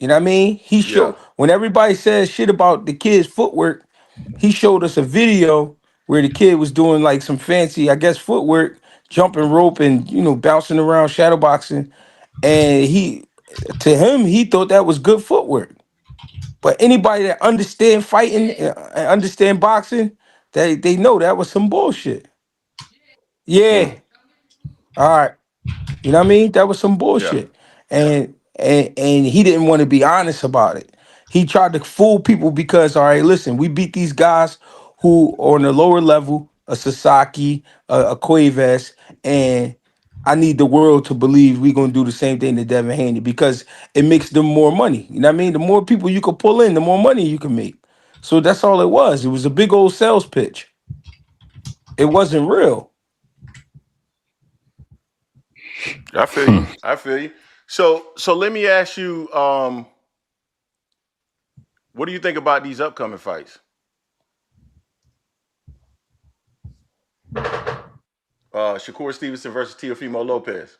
You know what I mean? He Yeah. showed when everybody says shit about the kid's footwork, he showed us a video where the kid was doing like some fancy, I guess, footwork, jumping rope and bouncing around shadowboxing, and to him he thought that was good footwork. But anybody that understand fighting and understand boxing, they know that was some bullshit. Mm. Yeah. All right. You know what I mean? That was some Yeah. bullshit. And he didn't want to be honest about it. He tried to fool people because, all right, listen, we beat these guys who are on the lower level, a Sasaki, a Cuevas, and I need the world to believe we're gonna do the same thing to Devin Haney because it makes them more money. You know what I mean? The more people you could pull in, the more money you can make. So that's all it was. It was a big old sales pitch. It wasn't real. I feel you. I feel you. So let me ask you, what do you think about these upcoming fights? Shakur Stevenson versus Teofimo Lopez.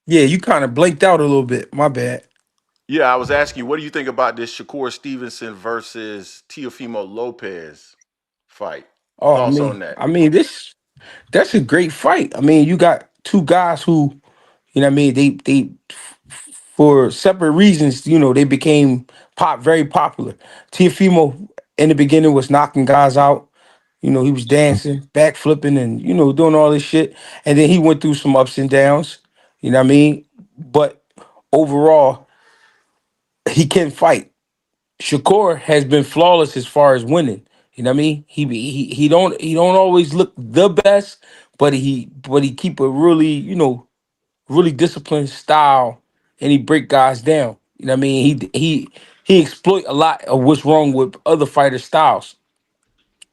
Yeah, you kind of blinked out a little bit. My bad. Yeah, I was asking you, what do you think about this Shakur Stevenson versus Teofimo Lopez fight? Oh, Thoughts on that? this that's a great fight. I mean, you got two guys who, what I mean, for separate reasons, they became very popular. Tiafimo in the beginning was knocking guys out. He was dancing, backflipping, and doing all this shit. And then he went through some ups and downs. You know what I mean? But overall, he can fight. Shakur has been flawless as far as winning. You know what I mean? He don't always look the best, but he keep a really really disciplined style, and he break guys down. You know what I mean? He exploit a lot of what's wrong with other fighter styles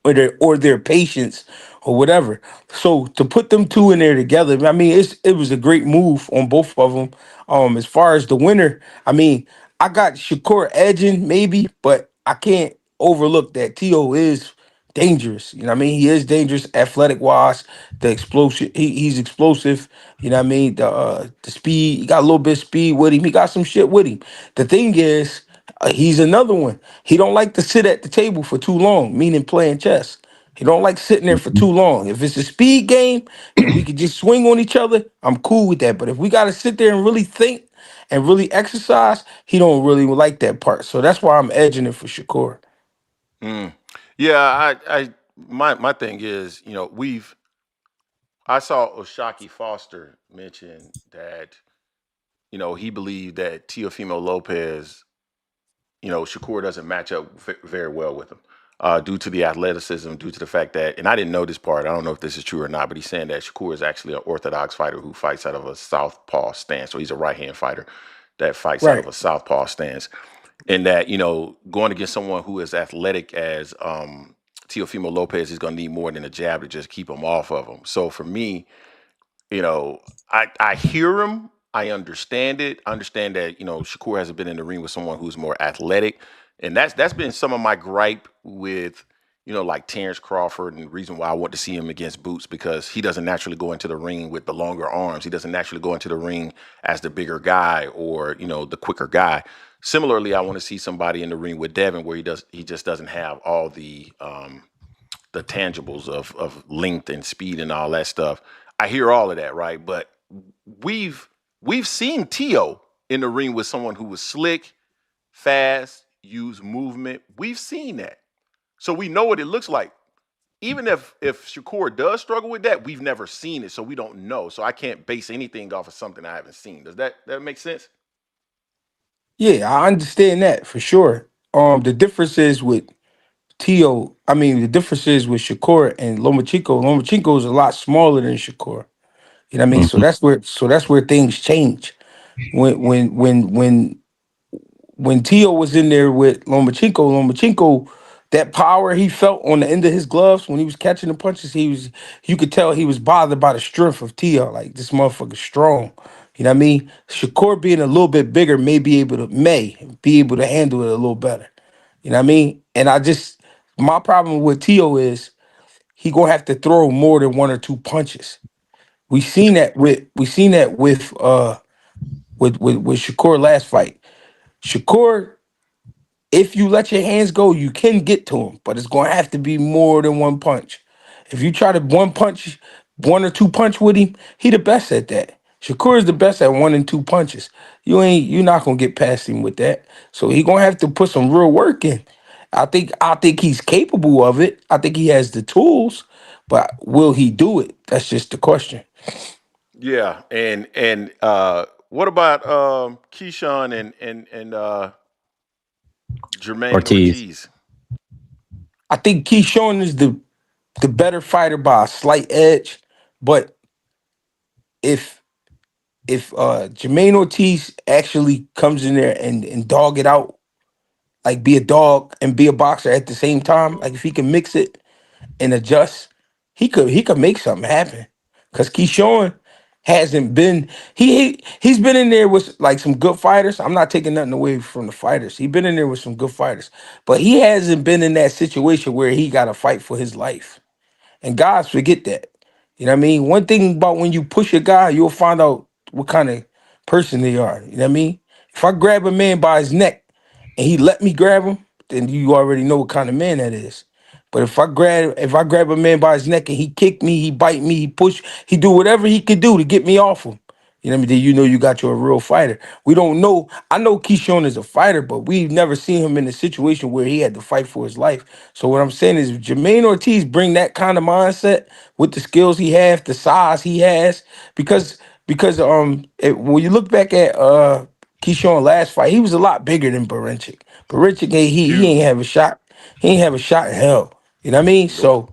or their patience or whatever. So to put them two in there together, I mean, it was a great move on both of them. As far as the winner, I mean, I got Shakur edging maybe, but I can't overlook that T.O. is dangerous. You know what I mean? He is dangerous, athletic wise. The explosion, he's explosive. You know what I mean? The speed, he got a little bit of speed with him. He got some shit with him. The thing is, he's another one. He don't like to sit at the table for too long, meaning playing chess. He don't like sitting there for too long. If it's a speed game and we could just swing on each other, I'm cool with that. But if we got to sit there and really think and really exercise, he don't really like that part. So that's why I'm edging it for Shakur. Mm. Yeah, my thing is, I saw Oshaki Foster mention that, he believed that Teofimo Lopez Shakur doesn't match up very well with him. Due to the athleticism, due to the fact that, and I didn't know this part, I don't know if this is true or not, but he's saying that Shakur is actually an orthodox fighter who fights out of a southpaw stance. So he's a right hand fighter that fights out of Right. a southpaw stance. And that, going against someone who is athletic as Teofimo Lopez is going to need more than a jab to just keep him off of him. So for me, I hear him. I understand it. I understand that Shakur hasn't been in the ring with someone who's more athletic, and that's been some of my gripe with like Terrence Crawford, and the reason why I want to see him against Boots, because he doesn't naturally go into the ring with the longer arms. He doesn't naturally go into the ring as the bigger guy or the quicker guy. Similarly, I want to see somebody in the ring with Devin where he just doesn't have all the tangibles of length and speed and all that stuff. I hear all of that, right? But we've seen Tio in the ring with someone who was slick, fast, use movement. We've seen that. So we know what it looks like. Even if Shakur does struggle with that, we've never seen it, so we don't know. So I can't base anything off of something I haven't seen. Does that make sense? Yeah, I understand that for sure. The difference is with Tio. I mean, the difference is with Shakur and Lomachenko. Lomachenko is a lot smaller than Shakur. You know what I mean? So Mhm. that's where things change. When Tio was in there with Lomachenko, that power he felt on the end of his gloves when he was catching the punches, you could tell he was bothered by the strength of Tio. Like, this motherfucker's strong. You know what I mean? Shakur being a little bit bigger may be able to handle it a little better. You know what I mean? And my problem with Tio is he gonna have to throw more than one or two punches. We seen that with Shakur last fight. Shakur, if you let your hands go, you can get to him, but it's going to have to be more than one punch. If you try to one or two punch with him, he the best at that. Shakur is the best at one and two punches. You're not gonna get past him with that. So he gonna have to put some real work in. I think he's capable of it. I think he has the tools, but will he do it? That's just the question. Yeah, and what about Keyshawn and Jermaine Ortiz. Ortiz? I think Keyshawn is the better fighter by a slight edge, but if Jermaine Ortiz actually comes in there and dog it out, like be a dog and be a boxer at the same time, like if he can mix it and adjust, he could make something happen. Cause Keyshawn hasn't been he's been in there with like some good fighters. I'm not taking nothing away from the fighters. He's been in there with some good fighters, but he hasn't been in that situation where he got to fight for his life. And guys forget that. You know what I mean? One thing about when you push a guy, you'll find out what kind of person they are. You know what I mean? If I grab a man by his neck and he let me grab him, then you already know what kind of man that is. But if I grab a man by his neck and he kick me, he bite me, he push, he do whatever he could do to get me off him. You know what I mean? Then you know you got you a real fighter. We don't know. I know Keyshawn is a fighter, but we've never seen him in a situation where he had to fight for his life. So what I'm saying is, if Jermaine Ortiz bring that kind of mindset with the skills he has, the size he has, because when you look back at Keyshawn last fight, he was a lot bigger than Barincic. Barincic, he ain't Huge. have a shot. He ain't have a shot in hell. You know what I mean? Nope. So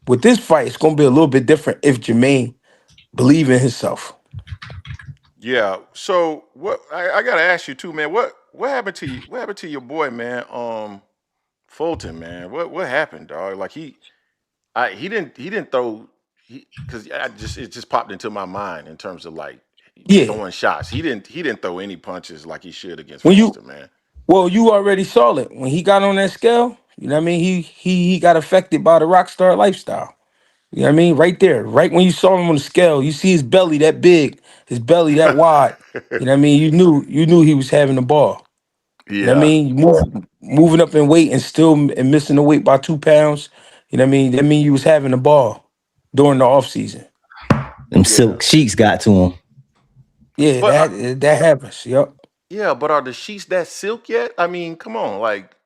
with this fight, it's gonna be a little bit different if Jermaine believe in himself. Yeah. So what I gotta ask you too, man. What happened to you? What happened to your boy, man? Fulton, man. What happened, dog? Like he didn't throw because it just popped into my mind in terms of like Yeah. throwing shots. He didn't throw any punches like he should against When you Foster, man. Well, you already saw it. When he got on that scale, you know what I mean? He got affected by the rock star lifestyle. You know what I mean? Right there. Right when you saw him on the scale, you see his belly that big, his belly that wide. You know what I mean? You knew he was having the ball. You know what I Yeah. mean? Moving up in weight and still missing the weight by 2 pounds. You know what I mean? That mean you was having the ball during the off season. Them Yeah. silk sheets got to him. Yeah, But that happens. Yep. yeah, but are the sheets that silk yet? I mean, come on, like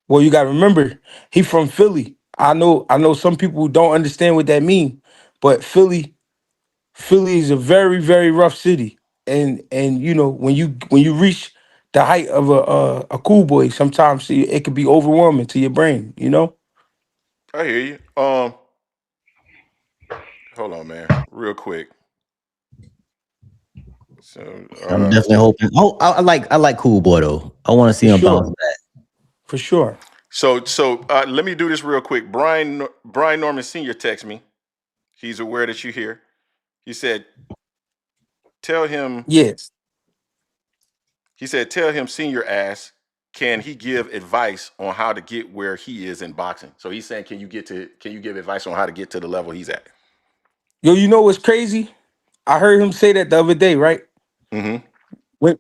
Well, you gotta remember, he from Philly. I know some people don't understand what that mean, but Philly is a very, very rough city. And when you reach the height of a cool boy. Sometimes it could be overwhelming to your brain. You know. I hear you. Hold on, man, real quick. So, I'm definitely hoping. Oh, I like Cool Boy though. I want to see For him bounce sure. back. For sure. let me do this real quick. Brian Norman Sr. texted me. He's aware that you're here. He said, "Tell him." Yes. He said, "Tell him Senior asked, can he give advice on how to get where he is in boxing?" So he's saying, can you give advice on how to get to the level he's at? Yo, you know what's crazy? I heard him say that the other day, right? Mm-hmm.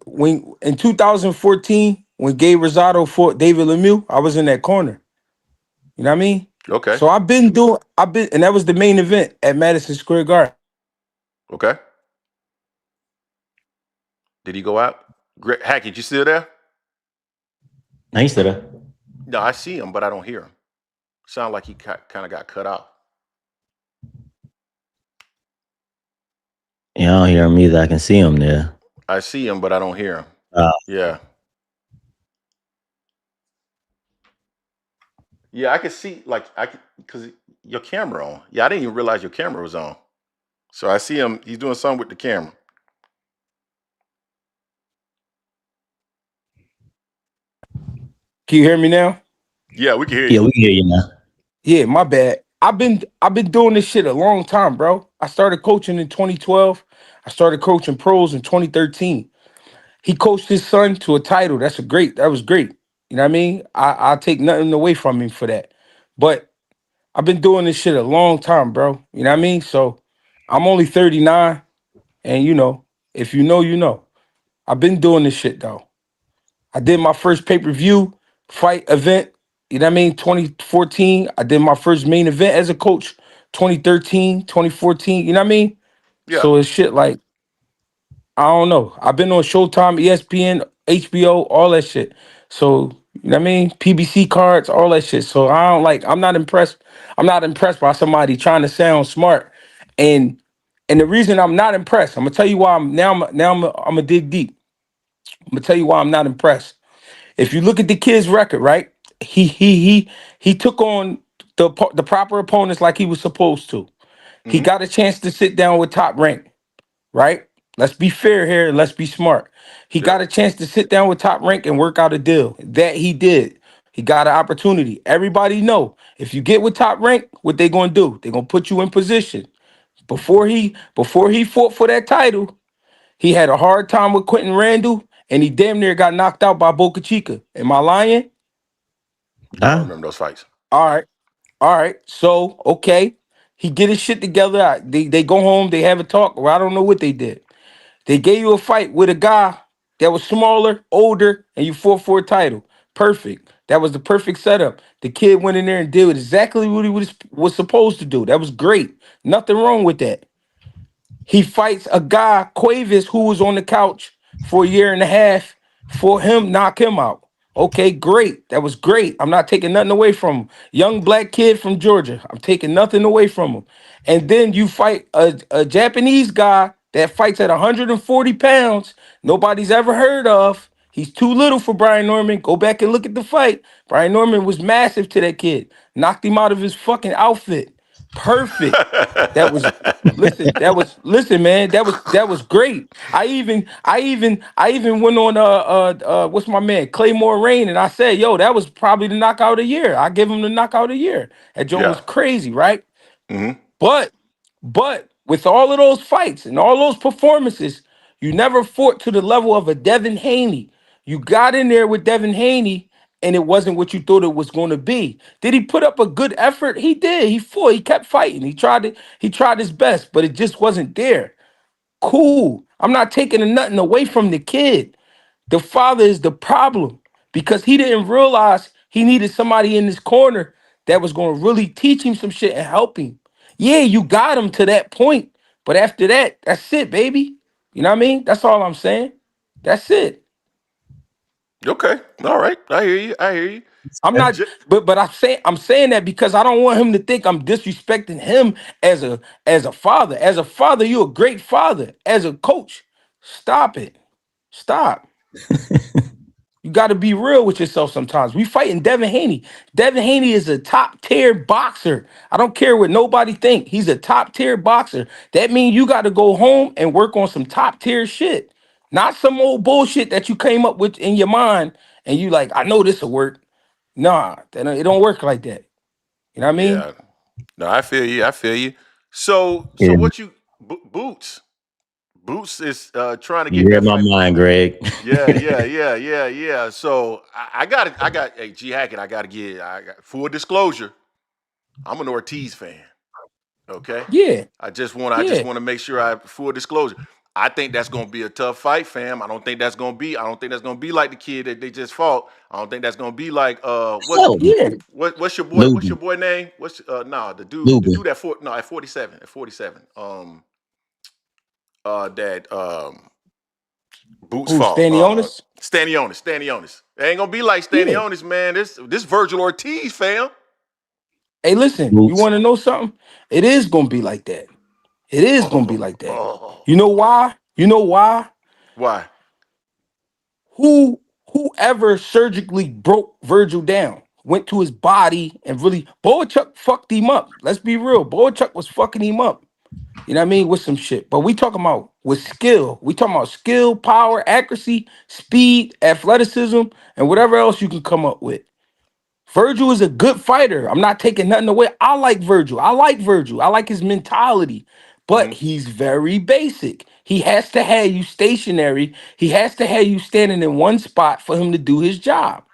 When in 2014, when Gabe Rosado fought David Lemieux, I was in that corner. You know what I mean? Okay. So and that was the main event at Madison Square Garden. Okay. Did he go out? Hackett, you still there? Now he said that. No, I see him, but I don't hear him. Sound like he kind of got cut out. Yeah, I don't hear him either. I can see him there. I see him, but I don't hear him. Yeah. Yeah, I can see, like, because your camera on. Yeah, I didn't even realize your camera was on. So I see him. He's doing something with the camera. Can you hear me now? Yeah, we can hear Yeah, you. we can hear you now. Yeah, my bad. I've been doing this shit a long time, bro. I started coaching in 2012. I started coaching pros in 2013. He coached his son to a title. That was great. You know what I mean? I'll take nothing away from him for that. But I've been doing this shit a long time, bro. You know what I mean? So I'm only 39. And if you know, you know. I've been doing this shit though. I did my first pay-per-view fight event, you know what I mean? 2014. I did my first main event as a coach, 2013, 2014, you know what I mean? Yeah. So it's shit like, I don't know. I've been on Showtime, ESPN, HBO, all that shit. So, you know what I mean? PBC cards, all that shit. So I'm not impressed. I'm not impressed by somebody trying to sound smart. And the reason I'm not impressed, I'm gonna tell you why I'm gonna dig deep. I'm gonna tell you why I'm not impressed. If you look at the kid's record, right? He took on the proper opponents like he was supposed to. He Mm-hmm. got a chance to sit down with top rank, right? Let's be fair here and let's be smart. He Yep. got a chance to sit down with top rank and work out a deal. That he did. He got an opportunity. Everybody know if you get with top rank, what they gonna do? They gonna put you in position. Before he fought for that title, he had a hard time with Quentin Randall, and he damn near got knocked out by Boca Chica. Am I lying? I don't Huh? remember those fights. All right, all right. So okay, he get his shit together. They go home. They have a talk, or I don't know what they did. They gave you a fight with a guy that was smaller, older, and you fought for a title. Perfect. That was the perfect setup. The kid went in there and did exactly what he was supposed to do. That was great. Nothing wrong with that. He fights a guy, Cuevas, who was on the couch for a year and a half. For him, knock him out. Okay, great. That was great. I'm not taking nothing away from him. Young black kid from Georgia. I'm taking nothing away from him. And then you fight a Japanese guy that fights at 140 pounds. Nobody's ever heard of. He's too little for Brian Norman. Go back and look at the fight. Brian Norman was massive to that kid. Knocked him out of his fucking outfit. Perfect. That was listen, man. That was great. I even went on what's my man Claymore Rain, and I said, yo, that was probably the knockout of the year. I give him the knockout of the year. That joint was Yeah. crazy, right? Mm-hmm. But with all of those fights and all those performances, you never fought to the level of a Devin Haney. You got in there with Devin Haney, and it wasn't what you thought it was going to be. Did he put up a good effort? He did. He fought. He kept fighting. He tried it. He tried his best, but it just wasn't there. Cool. I'm not taking nothing away from the kid. The father is the problem because he didn't realize he needed somebody in his corner that was going to really teach him some shit and help him. Yeah, you got him to that point, but after that, that's it, baby. You know what I mean? That's all I'm saying. That's it. Okay. All right. I hear you. I hear you. I'm not, J- but I'm saying that because I don't want him to think I'm disrespecting him as a father. As a father, you're a great father. As a coach, stop it. Stop. You got to be real with yourself sometimes. We fighting Devin Haney. Devin Haney is a top tier boxer. I don't care what nobody think. He's a top tier boxer. That means you got to go home and work on some top tier shit. Not some old bullshit that you came up with in your mind and you like, I know this will work. Nah, it don't work like that. You know what I mean? Yeah. No, I feel you. I feel you. So Yeah, what you Boots? Boots is trying to you get read that my fight. mind, Greg. Yeah. So I got. Hey, G Hackett, I got to get. I got full disclosure. I'm an Ortiz fan. Okay. Yeah, I just yeah. want to make sure I full disclosure. I think that's gonna be a tough fight, fam. I don't think that's gonna be like the kid that they just fought. I don't think that's gonna be like So, Yeah. what's your Luby, boy name? What's the Luby. dude at 47. That Boots Who, fought. Stanionis? Stanionis. It ain't gonna be like Yeah. Stanionis, man. This Virgil Ortiz, fam. Hey, listen, you Boots. want to know something? It is going to be like that. It is going to be like that. Oh, You know why? You know why? why? Who whoever surgically broke Virgil down went to his body and really Boachuk fucked him up. Let's be real. Boachuk was fucking him up. You know what I mean? With some shit. But we talking about with skill. We talking about skill, power, accuracy, speed, athleticism, and whatever else you can come up with. Virgil is a good fighter. I'm not taking nothing away. I like Virgil. I like Virgil. I like his mentality. But Hmm. he's very basic. He has to have you stationary. He has to have you standing in one spot for him to do his job.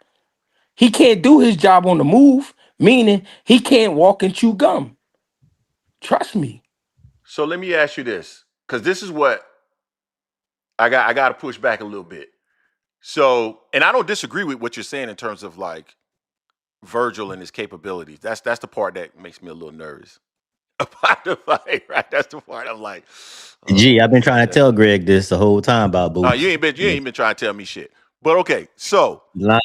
He can't do his job on the move, meaning he can't walk and chew gum. Trust me. So let me ask you this, because this is what I got to push back a little bit. So, and I don't disagree with what you're saying in terms of like Virgil and his capabilities. That's the part that makes me a little nervous about the fight, right? That's the part I'm like, Gee, oh I've been trying to man. tell Greg this the whole time about You Boots. ain't been trying to tell me shit. But okay, so Line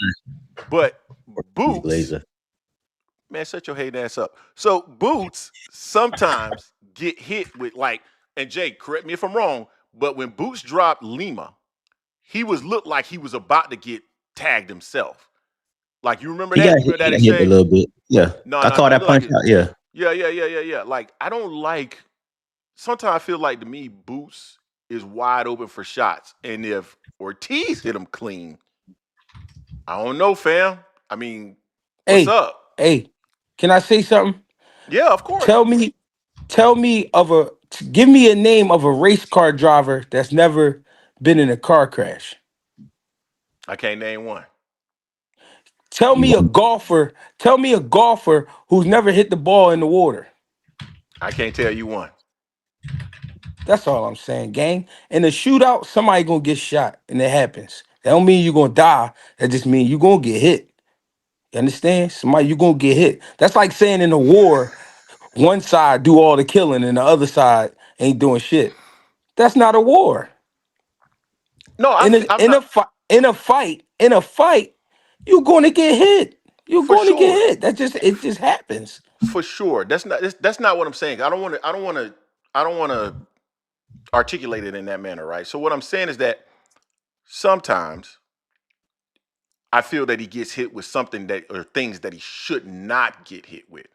but He's Boots, Glazer. man, shut your hate ass up. So Boots sometimes get hit with like, and Jay, correct me if I'm wrong, but when Boots dropped Lima, he was looked like he was about to get tagged himself. Like you remember that? You remember He that got hit a exchange? little bit. Yeah. I No. caught It that looked like punch it. out. Yeah. Yeah. Like I don't like. Sometimes I feel like to me Boots is wide open for shots, and if Ortiz hit him clean, I don't know, fam. I mean, what's Hey, up? hey, can I say something? Yeah, of course. Tell me, tell me of a give me a name of a race car driver that's never been in a car crash. I can't name one. Tell You me a won. golfer. Tell me a golfer who's never hit the ball in the water. I can't tell you one. That's all I'm saying, gang. In a shootout, somebody gonna get shot, and it happens. That don't mean you gonna die. That just means you gonna get hit. You understand? Somebody you gonna get hit. That's like saying in a war, one side do all the killing and the other side ain't doing shit. That's not a war. No, I'm In not a fight in a fight, you're gonna get hit. You're for going to get sure. hit. It just happens. For sure. That's not what I'm saying. I don't want to articulate it in that manner, right? So what I'm saying is that sometimes I feel that he gets hit with something that or things that he should not get hit with.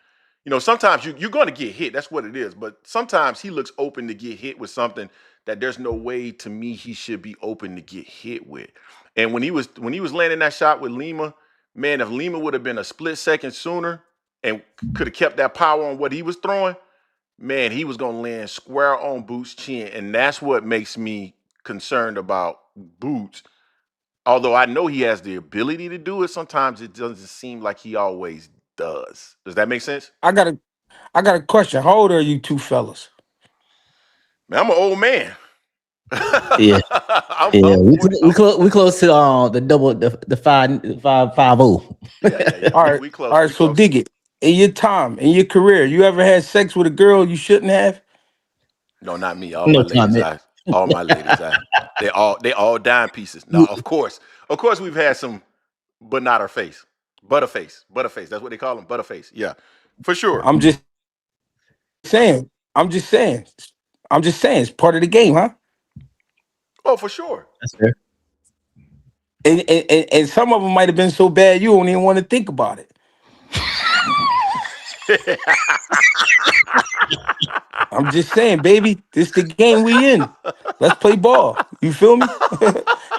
You know, sometimes you're going to get hit. That's what it is. But sometimes he looks open to get hit with something that there's no way to me he should be open to get hit with. And when he was landing that shot with Lima, man, if Lima would have been a split second sooner and could have kept that power on what he was throwing, man, he was going to land square on Boots' chin. And that's what makes me concerned about Boots. Although I know he has the ability to do it, sometimes it doesn't seem like he always does. Does that make sense? I got a question. How old are you two fellas? Man, I'm an old man. Yeah. Yeah. I'm 40. We close to the double the 550. Yeah. All right, We close. all right, We so close. dig it. In your time, in your career, you ever had sex with a girl you shouldn't have? No, not me. No comment. All my ladies, they all dime pieces. No, of course, we've had some, but not our face, butterface. That's what they call them, butterface. Yeah, for sure. I'm just saying. I'm just saying. I'm just saying it's part of the game, huh? Oh, for sure. That's fair. And some of them might have been so bad you don't even want to think about it. I'm just saying, baby, this the game we in. Let's play ball. You feel me?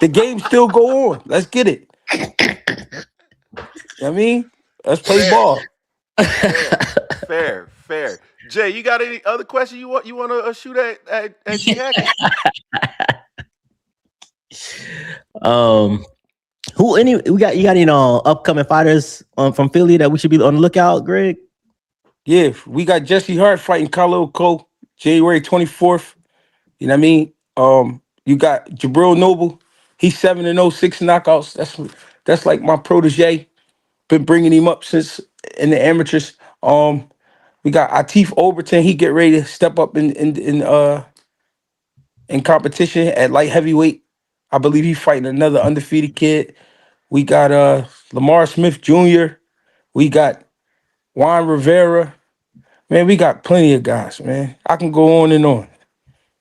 The game still go on. Let's get it. I mean, let's play ball. Fair. Jay, you got any other question you want to shoot at G Hackett? You got any upcoming fighters from Philly that we should be on the lookout, Greg? Yeah, we got Jesse Hart fighting Carlo Cole January 24th. You know what I mean? You got Jabril Noble. He's 7-0, 6 knockouts. That's like my protege. Been bringing him up since in the amateurs. We got Atif Overton. He get ready to step up in competition at light heavyweight. I believe he's fighting another undefeated kid. We got Lamar Smith Jr. We got Juan Rivera. Man, we got plenty of guys, man. I can go on and on.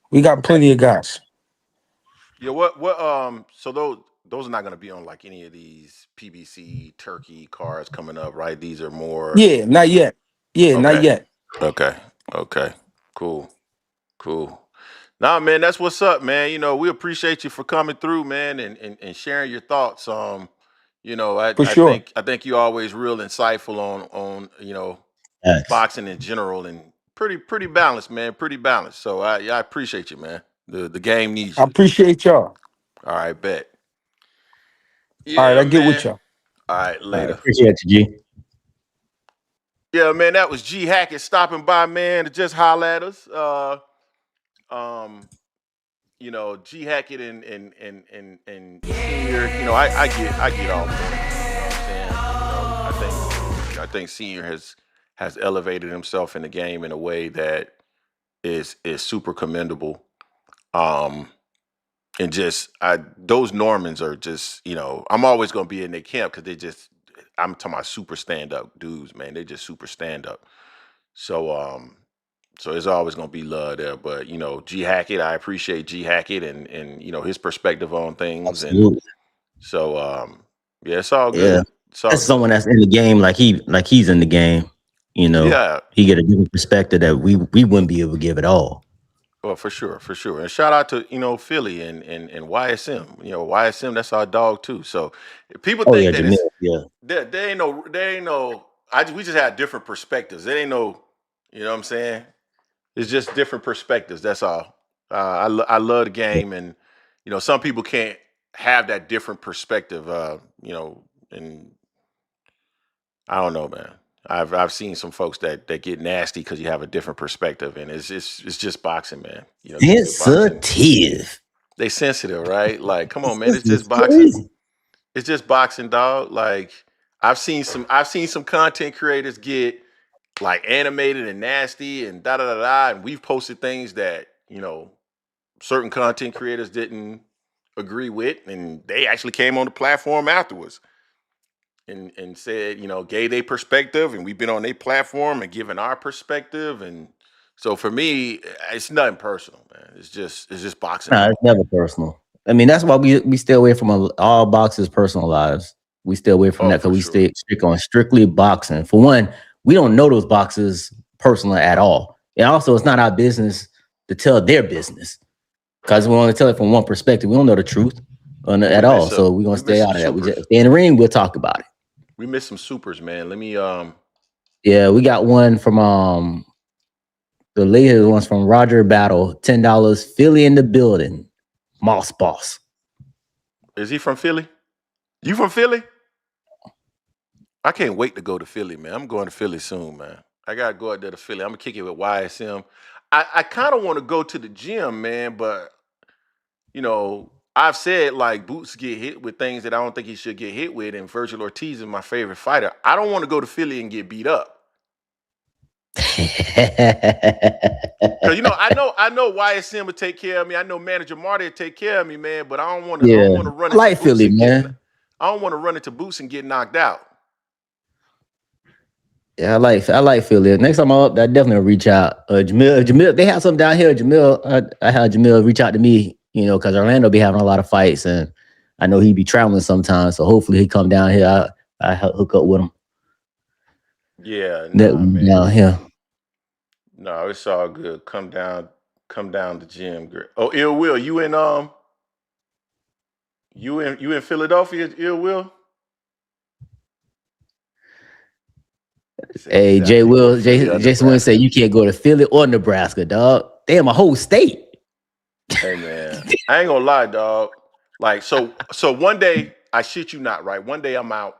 We got plenty of guys. Yeah, so those are not going to be on like any of these PBC Turkey cards coming up, right? These are more. Yeah, not yet. Not yet. Okay. Cool. Nah, man, that's what's up, man. You know, we appreciate you for coming through, man, and sharing your thoughts. You know, I think you're always real insightful on boxing in general, and pretty balanced, man. Pretty balanced. So I appreciate you, man. The game needs you. I appreciate y'all. All right, bet. Yeah, all right, I get with y'all. All right, later. Appreciate you, G. Yeah, man, that was G Hackett stopping by, man, to just holler at us. You know, G Hackett and Senior, you know, I get all of them. You know what I'm saying? You know, I think Senior has elevated himself in the game in a way that is super commendable. And just those Normans are just, you know, I'm always gonna be in their camp because I'm talking about super stand-up dudes, man. They just super stand-up. So so there's always gonna be love there. But you know, G Hackett, I appreciate G Hackett and you know his perspective on things. Absolutely. And so yeah, it's all good. Yeah. That's someone that's in the game like he's in the game. You know, he get a different perspective that we wouldn't be able to give at all. Well, for sure. And shout out to, you know, Philly and YSM. You know, YSM, that's our dog too. So if people think that they ain't no we just had different perspectives. They ain't no, you know what I'm saying? It's just different perspectives. That's all. I love the game, and you know, some people can't have that different perspective. You know, and I don't know, man. I've seen some folks that get nasty because you have a different perspective, and it's just boxing, man. You know, sensitive. They sensitive, right? Like, come on, man. It's just boxing. Crazy. It's just boxing, dog. Like, I've seen some content creators get like animated and nasty and da da da da, and we've posted things that, you know, certain content creators didn't agree with, and they actually came on the platform afterwards and said, you know, gave their perspective, and we've been on their platform and given our perspective. And so for me, it's nothing personal, man. It's just boxing. Nah, it's never personal. I mean, that's why we stay away from all boxers' personal lives. We stay away from that because we stay strictly boxing. For one, we don't know those boxers personally at all. And also, it's not our business to tell their business because we want to tell it from one perspective. We don't know the truth at all. So we're going to stay out of that. We just stay in the ring, we'll talk about it. We missed some supers, man. Let me Yeah, we got one from the latest one's from Roger Battle, $10, Philly in the building. Moss Boss. Is he from Philly? You from Philly? I can't wait to go to Philly, man. I'm going to Philly soon, man. I gotta go out there to Philly. I'm gonna kick it with YSM. I kind of want to go to the gym, man, but you know, I've said like Boots get hit with things that I don't think he should get hit with, and Virgil Ortiz is my favorite fighter. I don't want to go to Philly and get beat up. Cause you know, I know YSM will take care of me. I know manager Marty will take care of me, man. But I don't want to. I don't want to run. Like Philly, man. I don't want to run into Boots and get knocked out. Yeah, I like Philly. Next time I'm up, I definitely reach out. Jamil, they have something down here. Jamil, I had Jamil reach out to me, you know, because Orlando be having a lot of fights, and I know he be traveling sometimes, so hopefully he come down here. I hook up with him. Yeah, nah, man. Down here. No, it's all good. Come down the gym, girl. Oh, Ill Will, you in Philadelphia, Ill Will? Hey, Jason Will say you can't go to Philly or Nebraska, dog. Damn, a whole state. Hey man, I ain't gonna lie, dog. Like, so one day, I shit you not, right? One day I'm out.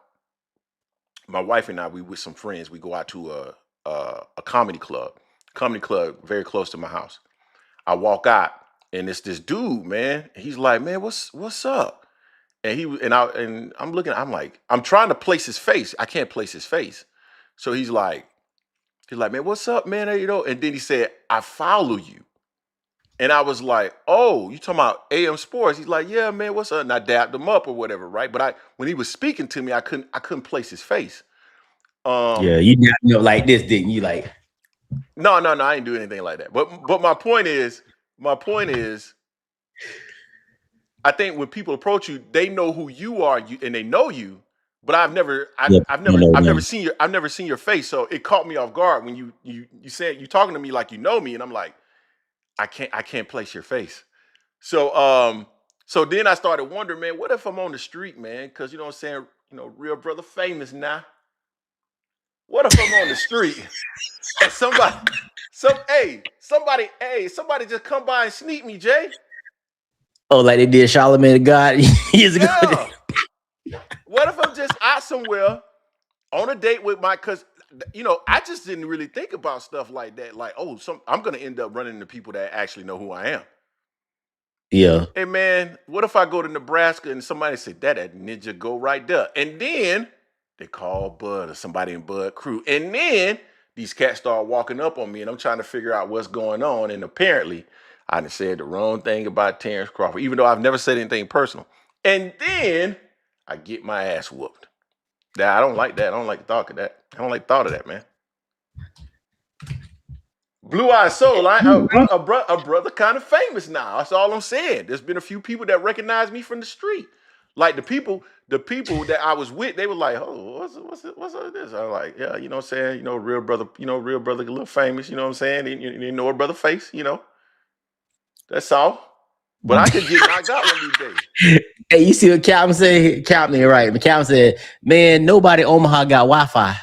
My wife and I, we with some friends. We go out to a comedy club very close to my house. I walk out, and it's this dude, man. He's like, man, what's up? And I'm looking. I'm like, I'm trying to place his face. I can't place his face. So he's like, man, what's up, man? You know. And then he said, I follow you. And I was like, oh, you talking about AM Sports? He's like, yeah, man, what's up? And I dapped him up or whatever, right? But when he was speaking to me, I couldn't place his face. Yeah, you dapped me up like this, didn't you? Like, no, I didn't do anything like that. But my point is, I think when people approach you, they know who you are, and they know you. But I've never seen your face, so it caught me off guard when you said you talking to me like you know me, and I'm like, I can't place your face. So so then I started wondering, man, what if I'm on the street, man? Because you know what I'm saying, real brother famous now. What if I'm on the street and somebody just come by and sneak me, Jay? Oh, like they did Charlamagne the God years ago. What if I'm just out somewhere on a date with because I just didn't really think about stuff like that. Like, I'm gonna end up running into people that actually know who I am. Yeah. Hey man, what if I go to Nebraska and somebody say that ninja go right there, and then they call Bud or somebody in Bud crew, and then these cats start walking up on me, and I'm trying to figure out what's going on, and apparently I done said the wrong thing about Terrence Crawford, even though I've never said anything personal, and then I get my ass whooped. Nah, I don't like that. I don't like the thought of that. I don't like the thought of that, man. Blue Eyed Soul, a brother kind of famous now. That's all I'm saying. There's been a few people that recognize me from the street. Like the people that I was with, they were like, oh, what's up with this? I'm like, yeah, you know what I'm saying? Real brother, a little famous, you know what I'm saying? You know a brother face, That's all. But I could get knocked out one of these days. Hey, you see what Calvin said? Calvin, right? But Calvin said, man, nobody in Omaha got Wi-Fi.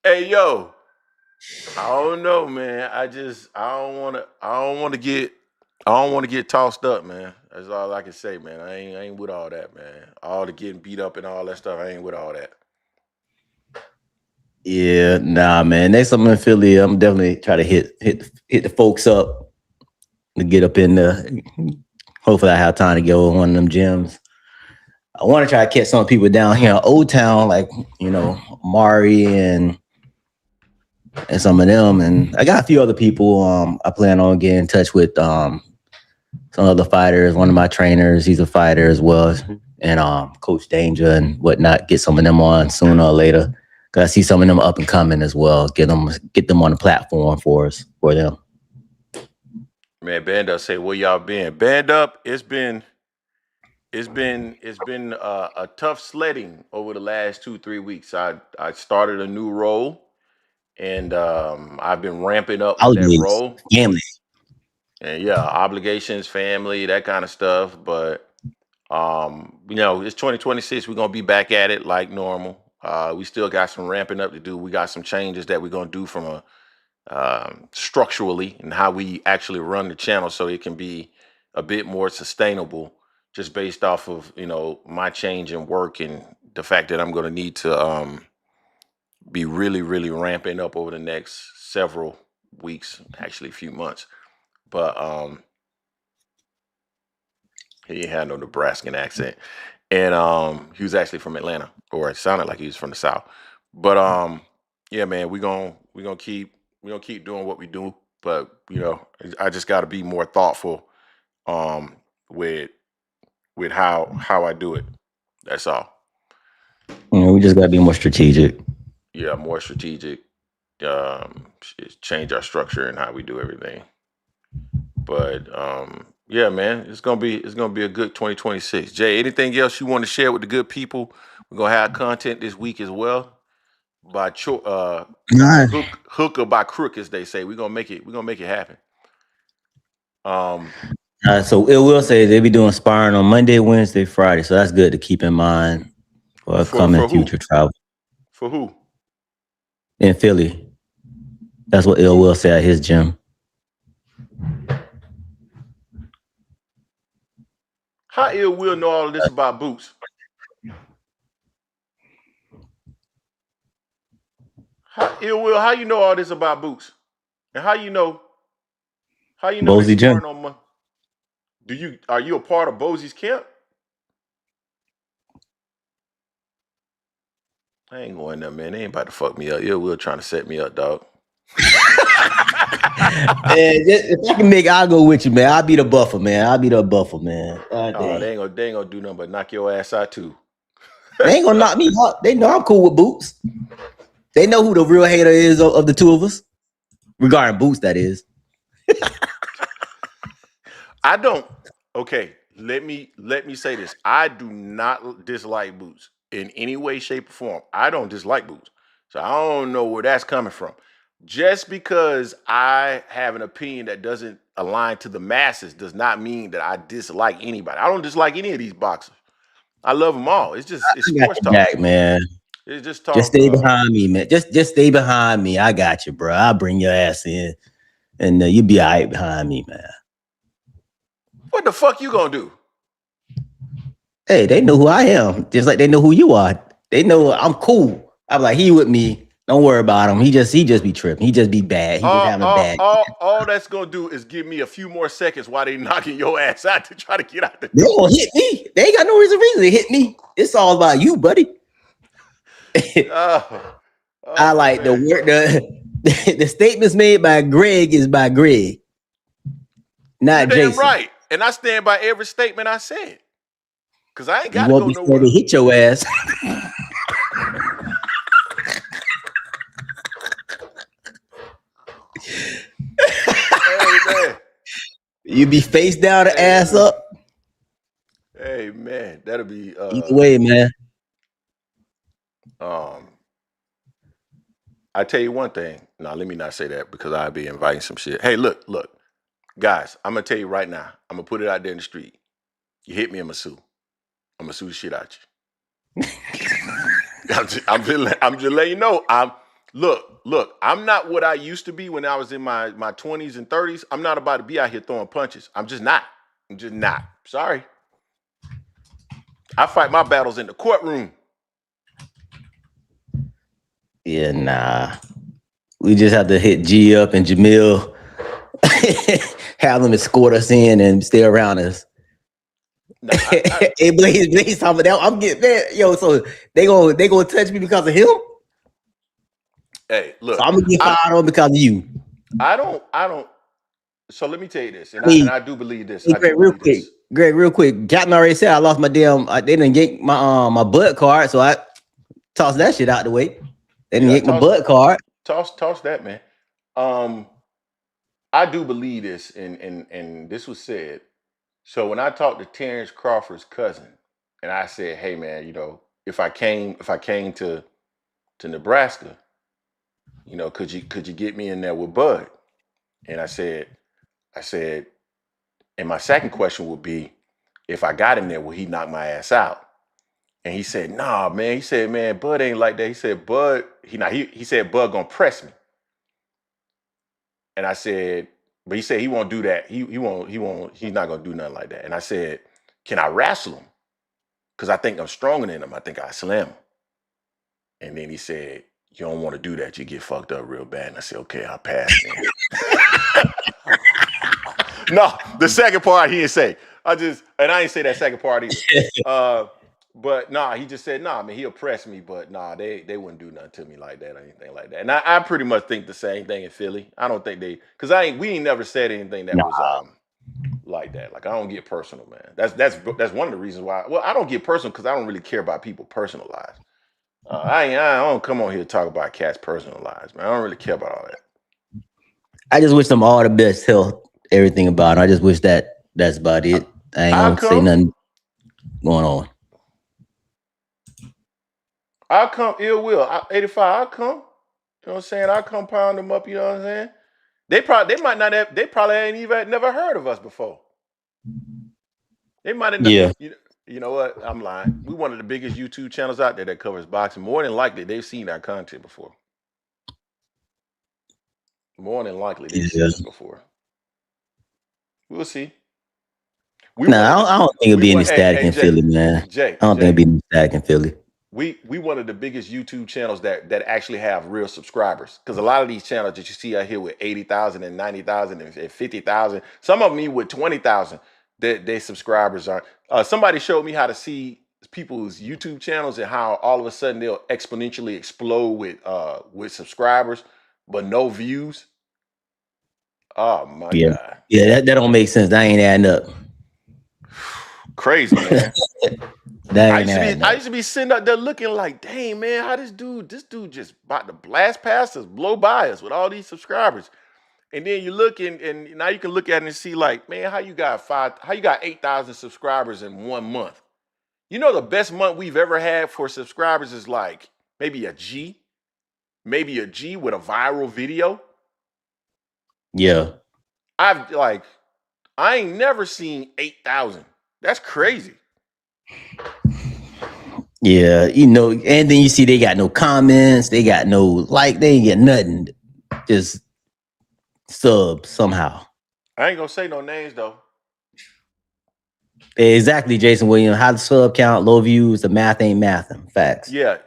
Hey, yo, I don't know, man. I don't want to get tossed up, man. That's all I can say, man. I ain't with all that, man. All the getting beat up and all that stuff. I ain't with all that. Yeah, nah, man. Next time I'm in Philly, I'm definitely try to hit the folks up to get up in there. Hopefully, I have time to go to one of them gyms. I want to try to catch some people down here in Old Town, like Mari and some of them. And I got a few other people. I plan on getting in touch with some other fighters. One of my trainers, he's a fighter as well, and Coach Danger and whatnot. Get some of them on sooner or later. I see some of them up and coming as well. Get them on the platform for them. Man, Band Up say, where y'all been? Band Up, it's been a tough sledding over the last 2-3 weeks. I started a new role, and I've been ramping up with that role. Family. And yeah, obligations, family, that kind of stuff. But it's 2026. We're gonna be back at it like normal. We still got some ramping up to do. We got some changes that we're gonna do from structurally and how we actually run the channel, so it can be a bit more sustainable, just based off of my change in work and the fact that I'm gonna need to be really, really ramping up over the next several weeks, actually a few months. But he had no Nebraskan accent. And he was actually from Atlanta, or it sounded like he was from the South. But yeah, man, we're gonna keep doing what we do. But I just gotta be more thoughtful with how I do it. That's all. We just gotta be more strategic. Yeah, more strategic. Change our structure and how we do everything. But yeah, man, it's gonna be a good 2026. Jay, anything else you want to share with the good people? We're gonna have content this week as well. By Nah. hook or by crook, as they say. We're gonna make it happen. So it will say they be doing sparring on Monday, Wednesday, Friday. So that's good to keep in mind for upcoming for who? future travel For who? in Philly. That's what it will say at his gym. How Ill Will know all of this about boots? How Ill Will? How you know all this about boots? And how you know? How you know they Bozy Gym. sparring on Monday? Are you a part of Bozy's camp? I ain't going there, man. They ain't about to fuck me up. Ill Will trying to set me up, dog. If I can make, I'll go with you, man. I'll be the buffer, man. They ain't gonna do nothing but knock your ass out too. They ain't gonna knock me out. They know I'm cool with Boots. They know who the real hater is of the two of us, regarding Boots. That is. I don't. Okay, let me say this. I do not dislike Boots in any way, shape, or form. I don't dislike Boots, so I don't know where that's coming from. Just because I have an opinion that doesn't align to the masses does not mean that I dislike anybody. I don't dislike any of these boxers. I love them all. It's sports talk, Jack, man. It's just talk. Just stay behind me, man. Just stay behind me. I got you, bro. I'll bring your ass in, and you'll be all right behind me, man. What the fuck you gonna do? Hey, they know who I am, just like they know who you are. They know I'm cool. I'm like, he with me. Don't worry about him. He just be tripping. He just be bad. He just having a bad. All that's gonna do is give me a few more seconds while they knocking your ass out to try to get out the door. They gonna hit me. They ain't got no reason to hit me. It's all about you, buddy. I like man. The statements made by Greg is by Greg, not You're damn Jason. right, and I stand by every statement I said. Cause I ain't got to go nowhere. You won't be hit your ass. Hey man, you be face down and ass up. Hey man, that'll be either way, man. I tell you one thing. Now let me not say that because I'll be inviting some shit. Hey, look, guys. I'm gonna tell you right now. I'm gonna put it out there in the street. You hit me, I'm gonna sue. I'm gonna sue the shit out you. I'm just letting you know. Look. I'm not what I used to be when I was in my 20s and 30s. I'm not about to be out here throwing punches. I'm just not. Sorry. I fight my battles in the courtroom. Yeah, nah. We just have to hit G up and Jamil, have them escort us in and stay around us. Nah, hey, Blaze talking about that. I'm getting that. Yo, so they gonna touch me because of him? Hey, look. So I'm gonna get fired on because of you. I don't. So let me tell you this, and I do believe this. Hey, Greg, real quick. Captain already said I lost my damn. They didn't yank my butt card, so I tossed that shit out the way. They didn't yank my butt card. Toss that, man. I do believe this, and this was said. So when I talked to Terrence Crawford's cousin, and I said, "Hey, man, if I came to Nebraska, could you get me in there with Bud?" And I said, and my second question would be, if I got him there, will he knock my ass out? And he said, "Nah, man." He said, "Man, Bud ain't like that." He said, "Bud, he said Bud gonna press me." And I said, but he said he won't do that. He won't. He's not gonna do nothing like that. And I said, "Can I wrestle him? Because I think I'm stronger than him. I think I slam him." And then he said, "You don't want to do that. You get fucked up real bad." And I said, "Okay, I'll pass then." No, the second part he didn't say. I didn't say that second part either. But nah, he just said, "Nah, man, he'll press me, but nah, they wouldn't do nothing to me like that or anything like that." And I pretty much think the same thing in Philly. I don't think because we ain't never said anything that was like that. Like, I don't get personal, man. That's one of the reasons why. Well, I don't get personal because I don't really care about people's personal lives. I don't come on here to talk about cats' personal lives, man. I don't really care about all that. I just wish them all the best health everything about him. I just wish that's about it. I ain't How gonna say come? nothing going on. I'll come ill will. 85, I'll come. You know what I'm saying? I'll come pound them up, you know what I'm saying? They might not have, they probably ain't even never heard of us before. They might have not, Yeah. you know what? I'm lying. We one of the biggest YouTube channels out there that covers boxing. More than likely, they've seen our content before. More than likely, they've seen us before. We'll see. We Nah, wanted I don't think it'll be any static in Jay, Philly, man. Jay, I don't think it'll be any static in Philly. we one of the biggest YouTube channels that actually have real subscribers. Because a lot of these channels that you see out here with 80,000 and 90,000 and 50,000, some of them even with 20,000, their subscribers are. Somebody showed me how to see people's YouTube channels and how all of a sudden they'll exponentially explode with subscribers, but no views. Oh my God. Yeah, that don't make sense. That ain't adding up. Crazy, man. That ain't adding I up. used to be sitting up there looking like, dang, man, how this dude just about to blast past us, blow by us with all these subscribers. And then you look and now you can look at it and see like, man, how you got 8,000 subscribers in 1 month? You know, the best month we've ever had for subscribers is like maybe a G with a viral video. Yeah. I ain't never seen 8,000. That's crazy. Yeah, and then you see they got no comments, they got no like, they ain't get nothing. Just sub somehow. I ain't gonna say no names though. Exactly, Jason Williams. High sub count, low views, the math ain't mathing. Facts. Yeah.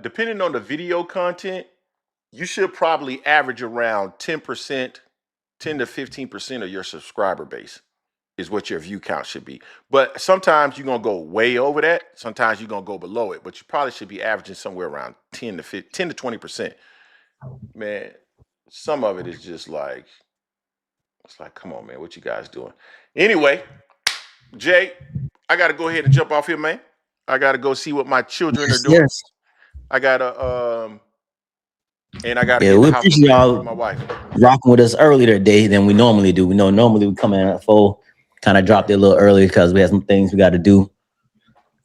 Depending on the video content, you should probably average around 10%, 10 to 15% of your subscriber base is what your view count should be. But sometimes you're gonna go way over that. Sometimes you're gonna go below it. But you probably should be averaging somewhere around 10 to 20%. Man, some of it is just like, it's like, come on, man, what you guys doing? Anyway, Jay, I gotta go ahead and jump off here, man. I gotta go see what my children are doing. Yes. I gotta and I gotta Yeah, get we the house appreciate y'all with my wife. rocking with us early today than we normally do. We know normally we come in at 4, kind of dropped it a little early because we had some things we got to do.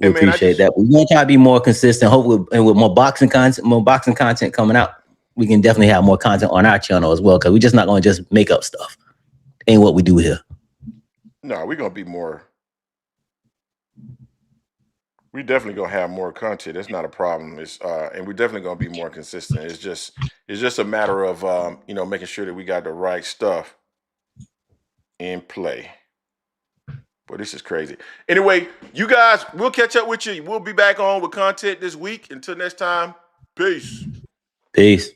We Hey, man, appreciate that. We're gonna try to be more consistent. Hopefully, and with more boxing content coming out, we can definitely have more content on our channel as well. Because we're just not gonna just make up stuff. Ain't what we do here. No, we're gonna be more. We definitely gonna have more content. That's not a problem. It's and we're definitely gonna be more consistent. It's just a matter of making sure that we got the right stuff in play. But this is crazy. Anyway, you guys, we'll catch up with you. We'll be back on with content this week. Until next time, peace. Peace.